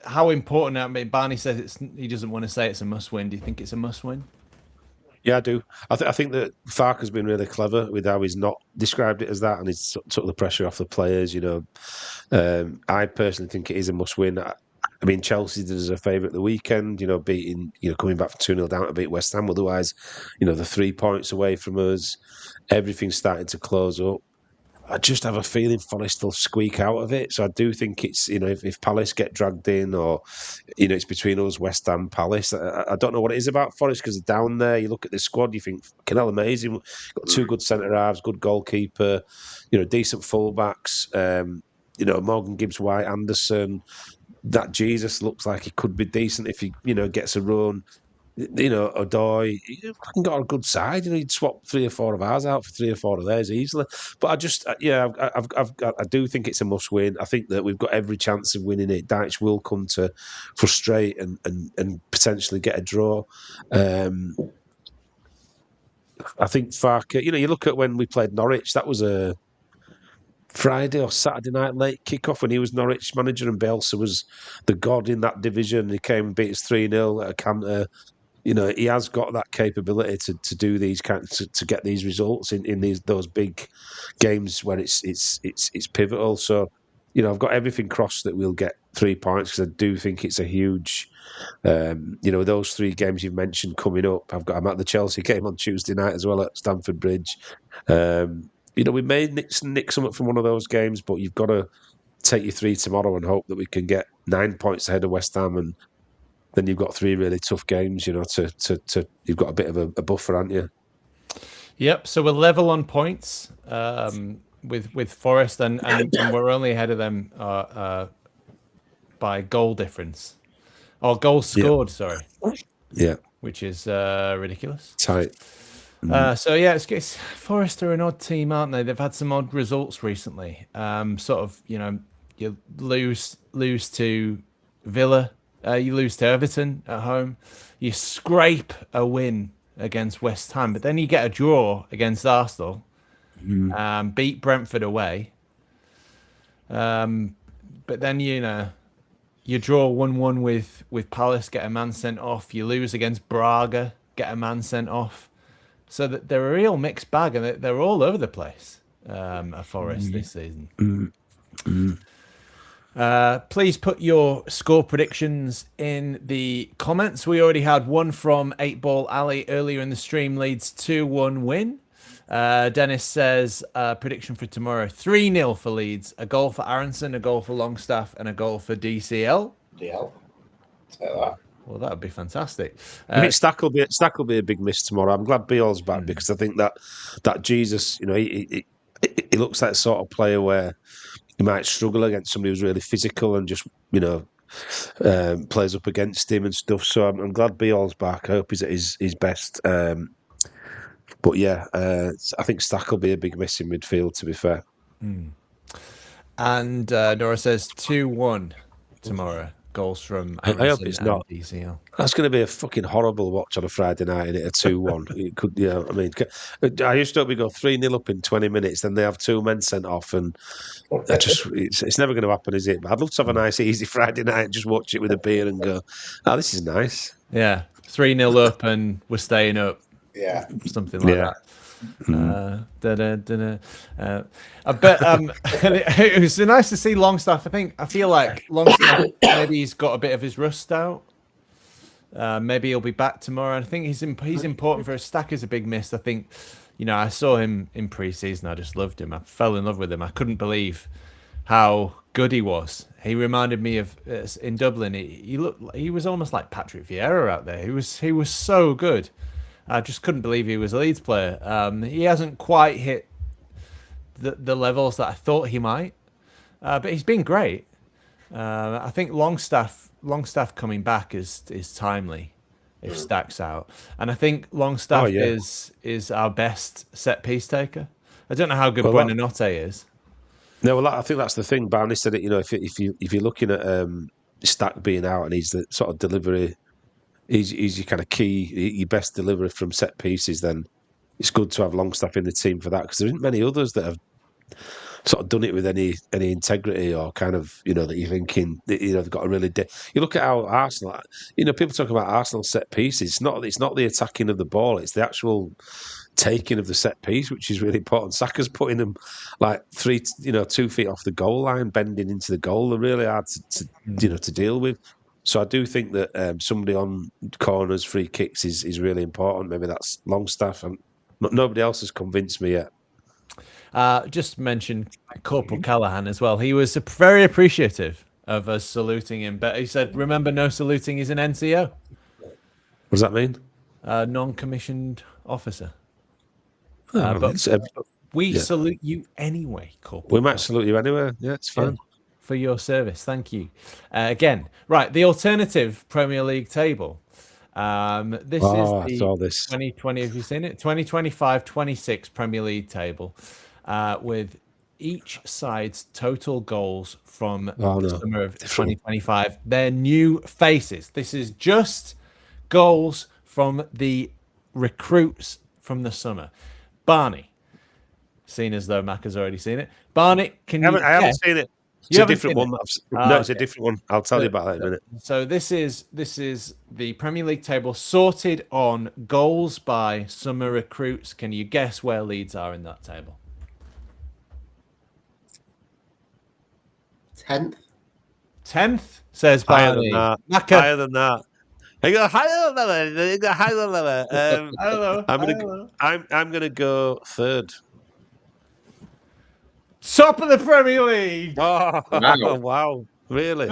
Speaker 1: how important? I mean, Barney says he doesn't want to say it's a must-win. Do you think it's a must-win?
Speaker 3: Yeah, I do. I think that Farke's been really clever with how he's not described it as that, and he's took the pressure off the players. I personally think it is a must-win. I mean, Chelsea did us a favour at the weekend, beating, coming back from 2-0 down to beat West Ham. Otherwise, the 3 points away from us, everything's starting to close up. I just have a feeling Forest will squeak out of it. So I do think it's, if Palace get dragged in or, it's between us, West Ham, Palace. I don't know what it is about Forest because they're down there. You look at the squad, you think, fucking hell, amazing. Got 2 good centre-halves, good goalkeeper, decent full-backs, Morgan Gibbs-White, Anderson. That Jesus looks like he could be decent if he, gets a run. Odoi, he got a good side. He'd swap 3 or 4 of ours out for 3 or 4 of theirs easily. But I do think it's a must-win. I think that we've got every chance of winning it. Deitch will come to frustrate and potentially get a draw. I think Farke, you look at when we played Norwich, that was a Friday or Saturday night late kick-off when he was Norwich manager and Bielsa was the god in that division. He came and beat us 3-0 at a canter. He has got that capability to do these to get these results in those big games when it's pivotal. So, I've got everything crossed that we'll get 3 points because I do think it's a huge. Those 3 games you've mentioned coming up. I'm at the Chelsea game on Tuesday night as well at Stamford Bridge. We may nick something from one of those games, but you've got to take your 3 tomorrow and hope that we can get 9 points ahead of West Ham, and then you've got 3 really tough games. You've got a bit of a buffer, haven't you?
Speaker 1: Yep. So we're level on points with Forest, and we're only ahead of them by goal difference or goals scored. Sorry.
Speaker 3: Yeah.
Speaker 1: Which is ridiculous.
Speaker 3: Tight.
Speaker 1: It's Forest are an odd team, aren't they? They've had some odd results recently. You lose to Villa, you lose to Everton at home, you scrape a win against West Ham, but then you get a draw against Arsenal, beat Brentford away, but then you You draw 1-1 with Palace, get a man sent off. You lose against Braga, get a man sent off. So that they're a real mixed bag, and they're all over the place. At Forest this season. Please put your score predictions in the comments. We already had one from 8 Ball Alley earlier in the stream. Leeds 2-1 win. Dennis says prediction for tomorrow: 3-0 for Leeds. A goal for Aronson, a goal for Longstaff, and a goal for DCL.
Speaker 2: DL. Take that.
Speaker 1: Well, that would be fantastic.
Speaker 3: I think Stack will be a big miss tomorrow. I'm glad Beale's back because I think that Jesus, he looks like the sort of player where he might struggle against somebody who's really physical and just plays up against him and stuff. So I'm glad Beale's back. I hope he's at his best. But yeah, I think Stack will be a big miss in midfield, to be fair.
Speaker 1: And Nora says 2-1 tomorrow. Goals from Aronson.
Speaker 3: I hope it's not.
Speaker 1: DCL.
Speaker 3: That's going to be a fucking horrible watch on a Friday night, and a 2-1. It could, I mean, I used to hope we go 3-0 up in 20 minutes, then they have 2 men sent off, and it's never going to happen, is it? But I'd love to have a nice, easy Friday night and just watch it with a beer and go, this is nice.
Speaker 1: Yeah, 3-0 up, and we're staying up.
Speaker 2: Yeah,
Speaker 1: something like that. I bet it was nice to see Longstaff. I feel like Longstaff maybe he's got a bit of his rust out. Maybe he'll be back tomorrow. I think he's important for a Stack. Is a big miss. I think, I saw him in pre-season. I just loved him. I fell in love with him. I couldn't believe how good he was. He reminded me of in Dublin. He was almost like Patrick Vieira out there. He was so good. I just couldn't believe he was a Leeds player. He hasn't quite hit the levels that I thought he might, but he's been great. I think Longstaff coming back is timely if Stack's out, and I think Longstaff is our best set piece taker. I don't know how good Buonanotte is.
Speaker 3: No, well, I think that's the thing. Barney said it. If you're looking at Stack being out and he's the sort of delivery. He's your kind of key, your best delivery from set pieces, then it's good to have Longstaff in the team for that, because there isn't many others that have sort of done it with any integrity or kind of, that you're thinking, they've got a really... You look at how Arsenal... people talk about Arsenal set pieces. It's not the attacking of the ball, it's the actual taking of the set piece, which is really important. Saka's putting them like 2 feet off the goal line, bending into the goal. They're really hard to deal with. So I do think that somebody on corners, free kicks is really important. Maybe that's Longstaff, and nobody else has convinced me yet.
Speaker 1: Just mention Corporal Callahan as well. He was very appreciative of us saluting him, but he said, "Remember, no saluting is an NCO."
Speaker 3: What does that mean?
Speaker 1: Non-commissioned officer.
Speaker 3: But
Speaker 1: we salute you anyway, Corporal.
Speaker 3: We might salute you anyway. Yeah, it's fine.
Speaker 1: Yeah. For your service, thank you. Again, right, the alternative Premier League table. This is the 2020. Have you seen it? 2025-26 Premier League table, with each side's total goals from the summer of 2025. They're new faces. This is just goals from the recruits from the summer. Barney, seen as though Mac has already seen it. Barney, I
Speaker 3: haven't seen it. It's a different one. It's a different one. I'll tell you about that in a minute.
Speaker 1: So this is the Premier League table sorted on goals by summer recruits. Can you guess where Leeds are in that table?
Speaker 2: 10th,
Speaker 1: says Barney.
Speaker 3: Higher than that. I go higher than that.
Speaker 1: I don't know.
Speaker 3: I'm gonna go third.
Speaker 1: Top of the Premier League.
Speaker 3: Oh, wow. Really?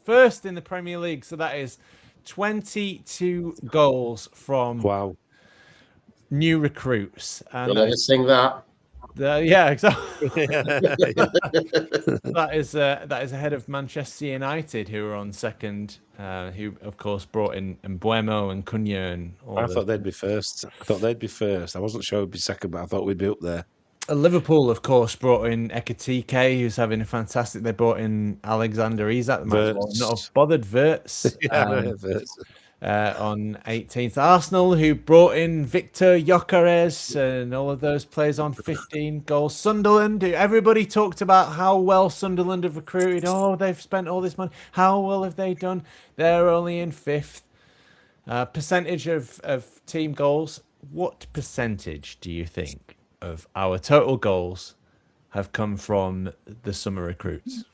Speaker 1: First in the Premier League. So that is 22 goals from new recruits. And
Speaker 2: you'll never sing that.
Speaker 1: Yeah, exactly. That is ahead of Manchester United, who are on second, who, of course, brought in Mbuemo and Cunha. And
Speaker 3: I thought they'd be first. I wasn't sure it'd be second, but I thought we'd be up there.
Speaker 1: Liverpool, of course, brought in Ekitike, who's having a fantastic... They brought in Alexander Isak, not bothered, Wirtz. on 18th. Arsenal, who brought in Victor Gyökeres and all of those players on 15 goals. Sunderland, who everybody talked about how well Sunderland have recruited. Oh, they've spent all this money. How well have they done? They're only in 5th. Percentage of team goals. What percentage do you think of our total goals have come from the summer recruits?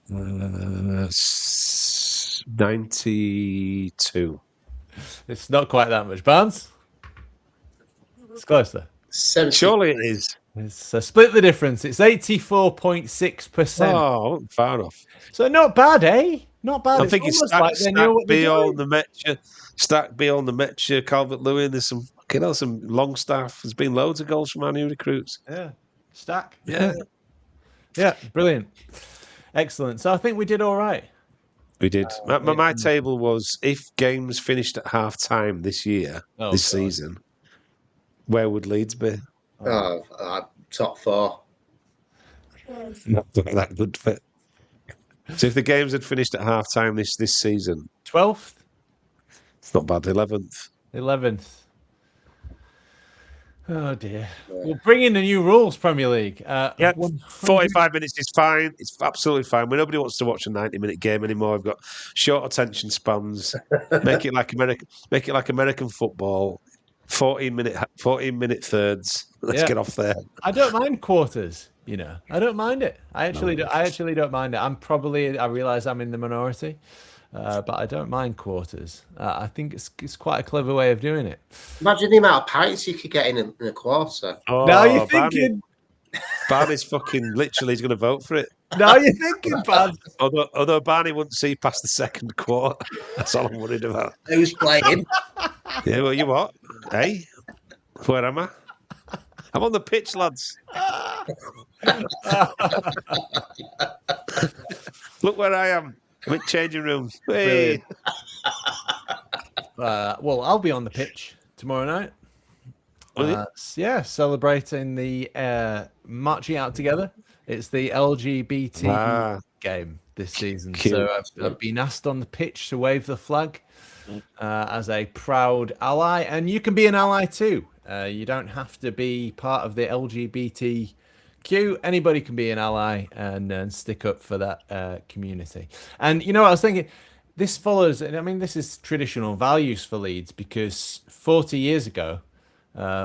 Speaker 3: 92.
Speaker 1: It's not quite that much. Barnes? It's closer.
Speaker 2: 70.
Speaker 3: Surely it is.
Speaker 1: It's split the difference. It's 84.6%.
Speaker 3: Oh, far off.
Speaker 1: So not bad, eh? Not bad.
Speaker 3: I'm
Speaker 1: It's
Speaker 3: thinking
Speaker 1: almost
Speaker 3: Stack,
Speaker 1: like they know what they're
Speaker 3: Beyond
Speaker 1: doing.
Speaker 3: the Metcher, Stack Beyond the Metcher, Calvert-Lewin. There's some, some Longstaff. There's been loads of goals from our new recruits.
Speaker 1: Yeah. Stack.
Speaker 3: Yeah,
Speaker 1: Yeah, brilliant. Excellent. So I think we did all right.
Speaker 3: we did. My table was if games finished at half time this year, this season, where would Leeds be?
Speaker 2: Top 4.
Speaker 3: Not that good fit. So if the games had finished at half time this season,
Speaker 1: 12th,
Speaker 3: it's not bad. 11th.
Speaker 1: 11th. Oh dear. We'll bring in the new rules, Premier League.
Speaker 3: 45 minutes is fine. It's absolutely fine. Nobody wants to watch a 90-minute game anymore. We've got short attention spans. Make it like American football. 14-minute thirds. Let's get off there.
Speaker 1: I don't mind quarters. I don't mind it. I actually don't mind it. I realize I'm in the minority, but I don't mind quarters. I think it's quite a clever way of doing it.
Speaker 2: Imagine the amount of pints you could get in a quarter.
Speaker 3: Oh,
Speaker 1: Now you're thinking.
Speaker 3: Barney's fucking literally he's going to vote for it.
Speaker 1: Now you're thinking, Baz.
Speaker 3: Although Barney wouldn't see past the second quarter. That's all I'm worried about.
Speaker 2: Who's playing?
Speaker 3: Yeah, well, you what? Hey, where am I? I'm on the pitch, lads. Look where I am. I'm in changing rooms. Hey.
Speaker 1: Well, I'll be on the pitch tomorrow night. Celebrating the marching out together. It's the LGBT game this season.
Speaker 3: Cute.
Speaker 1: So I've been asked on the pitch to wave the flag as a proud ally, and you can be an ally too. You don't have to be part of the LGBTQ. Anybody can be an ally and stick up for that community. And what I was thinking? This follows, I mean, this is traditional values for Leeds because 40 years ago,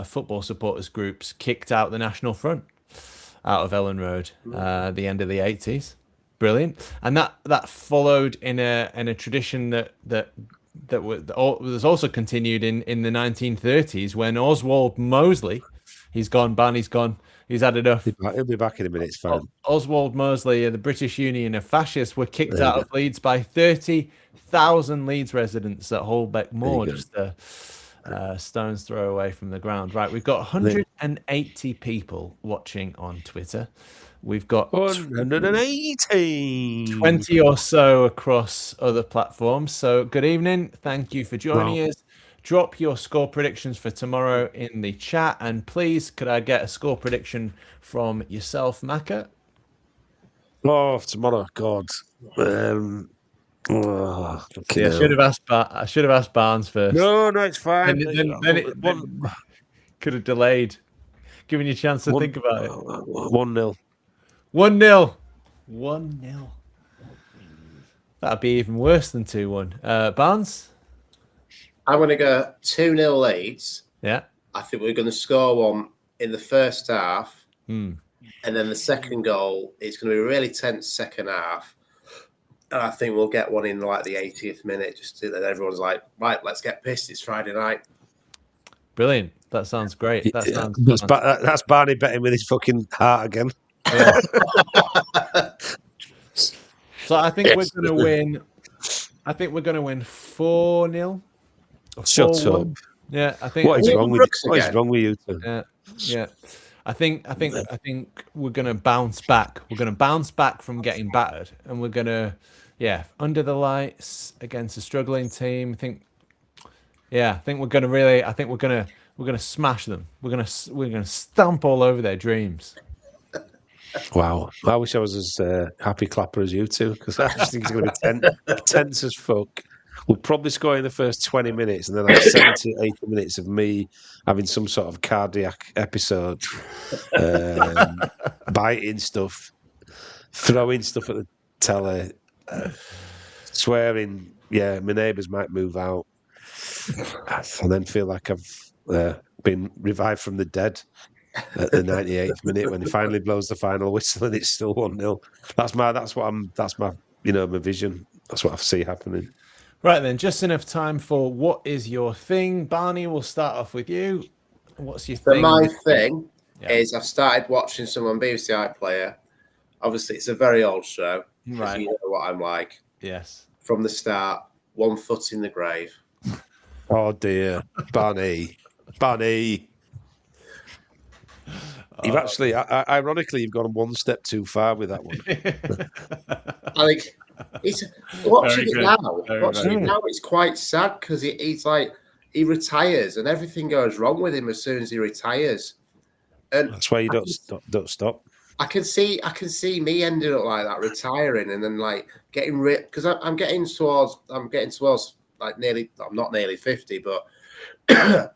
Speaker 1: football supporters groups kicked out the National Front out of Elland Road at the end of the 80s. Brilliant. And that followed in a tradition that was also continued in the 1930s when Oswald Mosley, he's gone, Barney's gone, he's had enough.
Speaker 3: He'll be back in a minute, it's fine.
Speaker 1: Oswald Mosley and the British Union of Fascists were kicked out of Leeds by 30,000 Leeds residents at Holbeck Moor, just a stone's throw away from the ground. Right, we've got 180 people watching on Twitter. We've got
Speaker 3: 180
Speaker 1: 20 or so across other platforms. So good evening. Thank you for joining us. Drop your score predictions for tomorrow in the chat. And please, could I get a score prediction from yourself, Macca?
Speaker 3: Oh, tomorrow, God.
Speaker 1: I should have asked Barnes first.
Speaker 3: No, it's fine.
Speaker 1: Then could have delayed, giving you a chance to think about it.
Speaker 3: 1-0.
Speaker 1: 1-0. 1-0. That'd be even worse than 2-1. Barnes?
Speaker 2: I'm going to go 2-0 Leeds.
Speaker 1: Yeah.
Speaker 2: I think we're going to score one in the first half. And then the second goal, it's going to be a really tense second half. And I think we'll get one in like the 80th minute, just so that everyone's like, right, let's get pissed. It's Friday night.
Speaker 1: Brilliant. That sounds great.
Speaker 3: That's Barney betting with his fucking heart again.
Speaker 1: Yeah. So I think we're going to win. I think we're going to win 4-0.
Speaker 3: Shut up.
Speaker 1: Yeah, I think.
Speaker 3: What is wrong with you two?
Speaker 1: Yeah. I think we're going to bounce back. We're going to bounce back from getting battered, and we're going to, under the lights against a struggling team. I think we're going to really. I think we're going to smash them. We're going to stamp all over their dreams.
Speaker 3: Wow. I wish I was as happy clapper as you two, because I just think it's going to be tense as fuck. We'll probably score in the first 20 minutes and then have 70, 80 minutes of me having some sort of cardiac episode, biting stuff, throwing stuff at the telly, swearing, yeah, my neighbours might move out, and then feel like I've been revived from the dead at the 98th minute when he finally blows the final whistle and it's still 1-0. That's my my vision. That's what I see happening.
Speaker 1: Right then, just enough time for what is your thing. Barney, we'll start off with you. What's your thing?
Speaker 2: My thing is I've started watching some on BBC iPlayer. Obviously, it's a very old show.
Speaker 1: Right.
Speaker 2: You know what I'm like.
Speaker 1: Yes.
Speaker 2: From the start, 1 foot in the grave.
Speaker 3: Oh dear, Barney. You've actually, ironically, you've gone one step too far with that one.
Speaker 2: I think watching it now, it's quite sad because he's like he retires and everything goes wrong with him as soon as he retires. And
Speaker 3: that's why you don't stop.
Speaker 2: I can see me ending up like that, retiring and then like getting ripped because I'm getting towards like nearly. I'm not nearly 50, but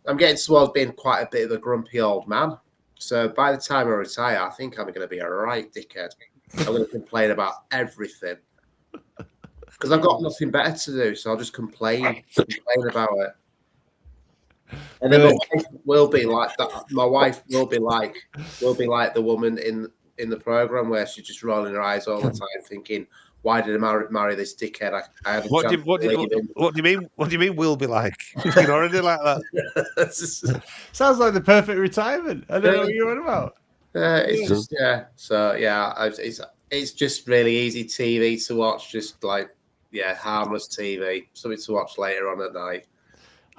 Speaker 2: I'm getting towards being quite a bit of a grumpy old man. So by the time I retire, I think I'm going to be a right dickhead. I'm going to complain about everything because I've got nothing better to do. So I'll just complain about it. And then my wife will be like that. My wife will be like the woman in the program where she's just rolling her eyes all the time, thinking, "Why did I marry this dickhead?" I had a
Speaker 3: what do you mean? What do you mean? Will be like? You're already like that.
Speaker 1: Sounds like the perfect retirement. I don't know what you're on about.
Speaker 2: It's just So it's just really easy TV to watch. Just like harmless TV, something to watch later on at night.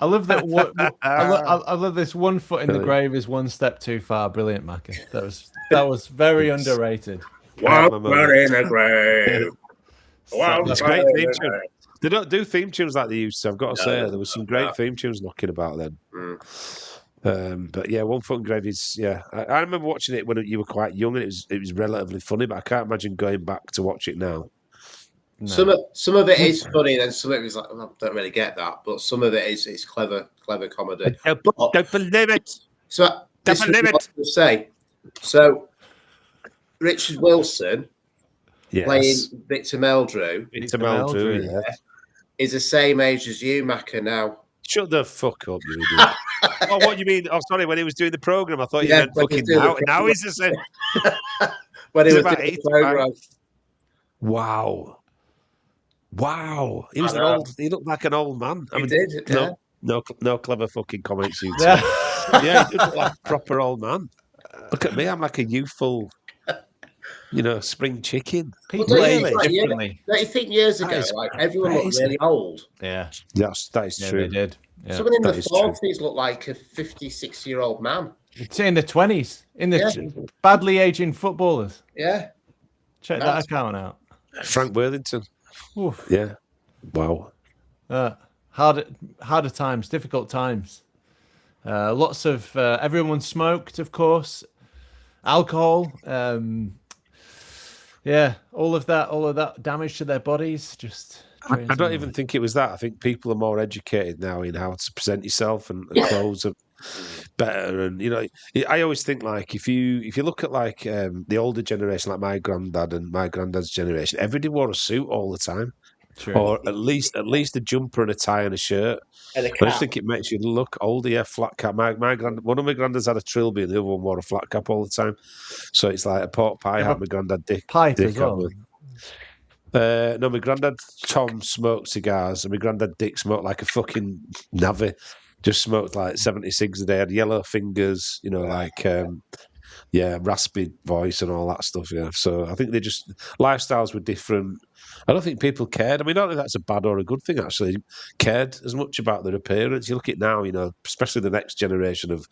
Speaker 1: I love that. I love this. 1 foot in the grave is one step too far. Brilliant, Macca. That was very underrated.
Speaker 2: 1 foot in the grave.
Speaker 3: It's great theme tune. They don't do theme tunes like they used to. I've got to say, there was some great theme tunes knocking about then. But yeah, 1 foot in the grave is I remember watching it when you were quite young, and it was relatively funny. But I can't imagine going back to watch it now.
Speaker 2: No. Some of it is funny, and some of it is like I don't really get that, but some of it is clever comedy.
Speaker 3: Don't believe it.
Speaker 2: So this is what I was going to say. So Richard Wilson playing Victor Meldrew. Is the same age as you, Macca, now.
Speaker 3: Shut the fuck up, you idiot. Oh, what do you mean? Oh, sorry, when he was doing the programme, I thought you meant fucking now. Now he's the same.
Speaker 2: When he was doing the programme.
Speaker 3: Wow. He was he looked like an old man.
Speaker 2: He did, yeah.
Speaker 3: No clever fucking comments, you two. Yeah, he looked like a proper old man. Look at me, I'm like a youthful, spring chicken.
Speaker 1: People age differently.
Speaker 2: Don't you think years ago, everyone looked really old?
Speaker 1: Yeah.
Speaker 3: Yes, that is true.
Speaker 1: They did. Yeah.
Speaker 2: Someone in the 40s looked like a 56-year-old man.
Speaker 1: It's in the 20s. In the badly aging footballers.
Speaker 2: Yeah.
Speaker 1: Check that account out.
Speaker 3: Frank Worthington.
Speaker 1: Oof.
Speaker 3: Yeah. Wow.
Speaker 1: Harder times, difficult times. Lots of everyone smoked, of course. Alcohol. All of that damage to their bodies. Just.
Speaker 3: I don't even think it was that. I think people are more educated now in how to present yourself, and clothes are better. And I always think like if you look at like the older generation, like my granddad and my granddad's generation, everybody wore a suit all the time.
Speaker 1: True.
Speaker 3: Or at least a jumper and a tie and a shirt.
Speaker 2: And a
Speaker 3: cap. I just think it makes you look older. Yeah, flat cap. One of my granddads had a trilby, and the other one wore a flat cap all the time. So it's like a pork pie hat. My granddad Dick
Speaker 1: as well.
Speaker 3: No, my granddad Tom smoked cigars, and my granddad Dick smoked like a fucking navvy. Just smoked like 76 a day. Had yellow fingers, raspy voice and all that stuff. Yeah, so I think lifestyles were different. I don't think people cared. I mean, I don't know if that's a bad or a good thing, actually. Cared as much about their appearance. You look at it now, especially the next generation of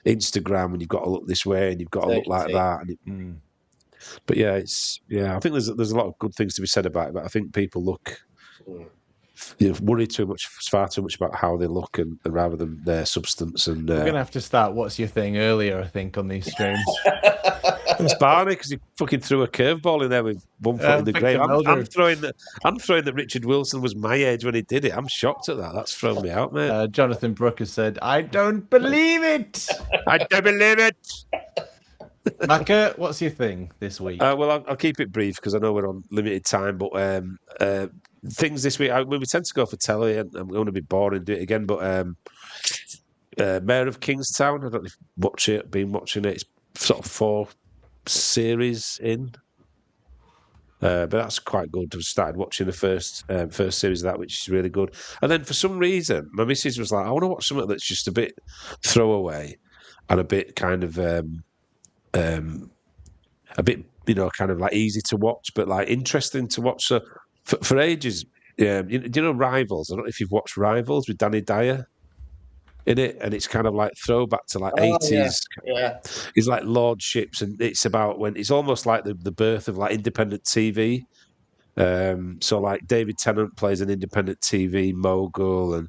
Speaker 3: Instagram, and you've got to look this way and you've got to look like that. But I think there's a lot of good things to be said about it, but I think people look worry far too much about how they look and rather than their substance. And
Speaker 1: We're gonna have to start "What's Your Thing" earlier, I think, on these streams.
Speaker 3: it's Barney because he fucking threw a curveball in there with one foot in the grave. I'm throwing that Richard Wilson was my age when he did it. I'm shocked at that. That's thrown me out, mate.
Speaker 1: Jonathan Brooker said, "I don't believe it.
Speaker 3: I don't believe it."
Speaker 1: Macca, what's your thing this week?
Speaker 3: Well, I'll keep it brief because I know we're on limited time. But things this week, we tend to go for telly, and I'm going to be boring and do it again. But Mayor of Kingstown, I don't know if you've been watching it. It's sort of 4 series in. But that's quite good. I've started watching the first series of that, which is really good. And then for some reason, my missus was like, I want to watch something that's just a bit throwaway and a bit kind of kind of like easy to watch, but like interesting to watch. So for ages, do you know Rivals? I don't know if you've watched Rivals with Danny Dyer in it, and it's kind of like throwback to like 80s.
Speaker 2: Yeah.
Speaker 3: It's like lordships, and it's about when it's almost like the birth of like independent TV. So like David Tennant plays an independent TV mogul, and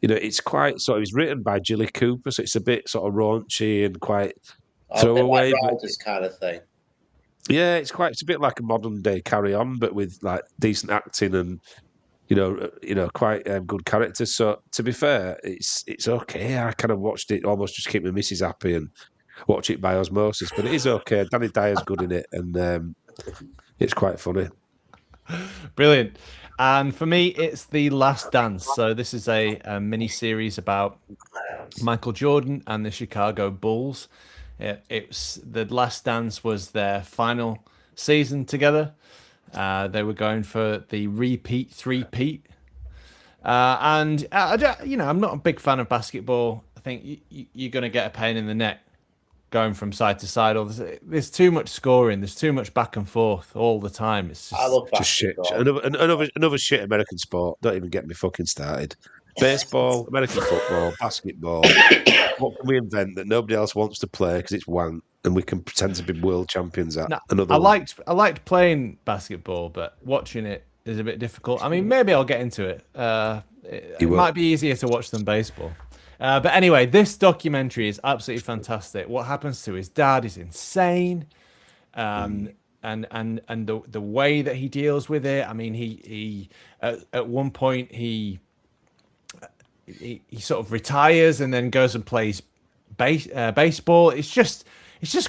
Speaker 3: it's quite sort of. It was written by Gilly Cooper, so it's a bit sort of raunchy and quite throwaway,
Speaker 2: like this kind of thing.
Speaker 3: Yeah, it's a bit like a modern day Carry On, but with like decent acting and quite good characters. So to be fair, it's okay. I kind of watched it almost just to keep my missus happy and watch it by osmosis, but it is okay. Danny Dyer's good in it, and it's quite funny.
Speaker 1: Brilliant. And for me, it's The Last Dance. So this is a mini series about Michael Jordan and the Chicago Bulls. It's The Last Dance was their final season together. They were going for the three-peat. And I'm not a big fan of basketball. I think you're going to get a pain in the neck going from side to side. There's too much scoring. There's too much back and forth all the time. It's just,
Speaker 2: I love
Speaker 3: just shit. Another shit American sport. Don't even get me fucking started. Baseball, American football, basketball. What can we invent that nobody else wants to play because it's wank and we can pretend to be world champions at?
Speaker 1: I liked playing basketball, but watching it is a bit difficult. I mean, maybe I'll get into it. It might be easier to watch than baseball. But anyway, this documentary is absolutely fantastic. What happens to his dad is insane. And the way that he deals with it. I mean, he at one point he sort of retires and then goes and plays baseball. It's just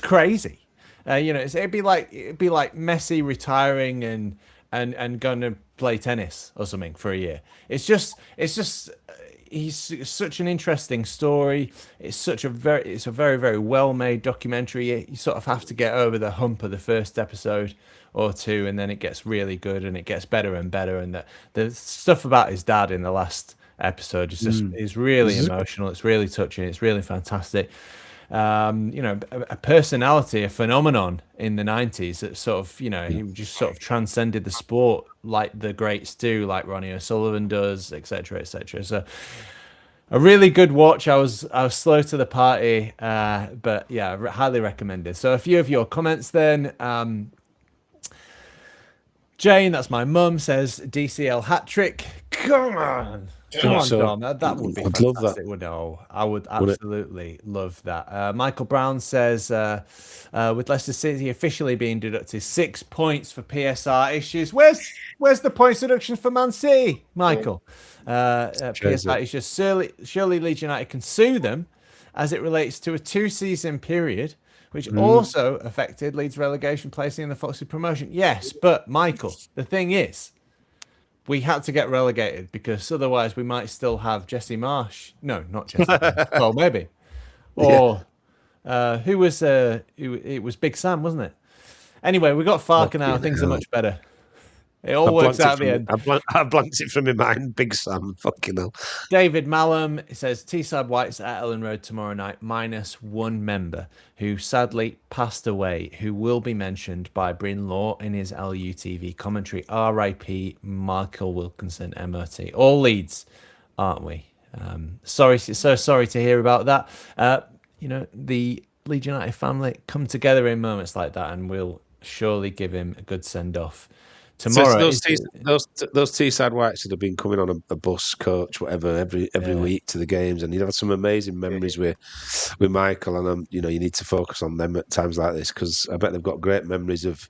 Speaker 1: crazy. It'd be like Messi retiring and going to play tennis or something for a year. It's just he's such an interesting story. It's a very, very well made documentary. You sort of have to get over the hump of the first episode or two, and then it gets really good and it gets better and better. And the stuff about his dad in the last episode is really emotional. It's really touching. It's really fantastic. A personality, a phenomenon in the 90s that sort of, he just sort of transcended the sport like the greats do, like Ronnie O'Sullivan does, etc., etc. So a really good watch. I was slow to the party, but yeah, highly recommended. So a few of your comments then. Jane, that's my mum, says DCL hat trick. Come on, Dom. That would be fantastic. I would absolutely love that. Michael Brown says, with Leicester City officially being deducted 6 points for PSR issues, where's the points deduction for Man City, Michael? PSR issues. Surely Leeds United can sue them as it relates to a 2-season period, which also affected Leeds' relegation, placing in the Foxy promotion. Yes, but Michael, the thing is, we had to get relegated because otherwise we might still have Jesse Marsh. No, not Jesse Marsh. Well, maybe. Or who was it was Big Sam, wasn't it? Anyway, we got Farker now. Things are much better. It all works out at the end.
Speaker 3: I blanked it from my mind. Big Sam, fucking hell.
Speaker 1: David Mallam says Teesside White's at Elland Road tomorrow night, minus one member who sadly passed away, who will be mentioned by Bryn Law in his LUTV commentary. R.I.P. Michael Wilkinson, MOT. All Leeds, aren't we? So sorry to hear about that. The Leeds United family come together in moments like that, and we'll surely give him a good send off tomorrow.
Speaker 3: Those Teesside Whites should have been coming on a bus, coach, whatever, every week to the games, and you'd have some amazing memories with Michael. And you need to focus on them at times like this, because I bet they've got great memories of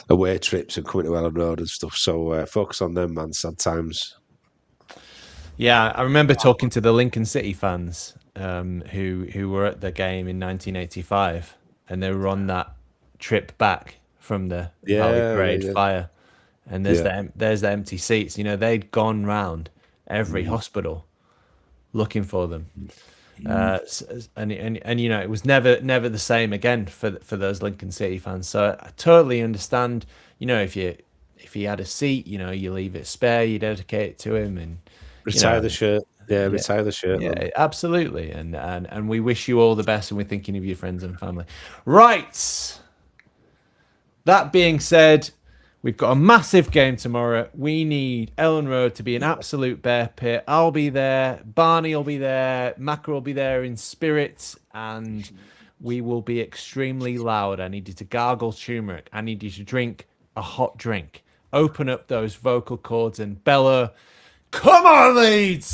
Speaker 3: away trips and coming to Elland Road and stuff. So focus on them, man. Sad times.
Speaker 1: Yeah, I remember talking to the Lincoln City fans who were at the game in 1985, and they were on that trip back from the Valley Parade fire. And there's the empty seats. They'd gone round every hospital looking for them, and it was never the same again for those Lincoln City fans. So I totally understand. If he had a seat, you leave it spare, you dedicate it to him, and
Speaker 3: retire the shirt. Yeah, retire the shirt.
Speaker 1: Yeah, absolutely. And we wish you all the best, and we're thinking of your friends and family. Right. That being said, we've got a massive game tomorrow. We need Elland Road to be an absolute bear pit. I'll be there. Barney will be there. Macca will be there in spirit. And we will be extremely loud. I need you to gargle turmeric. I need you to drink a hot drink. Open up those vocal cords and bellow, "Come on, Leeds!"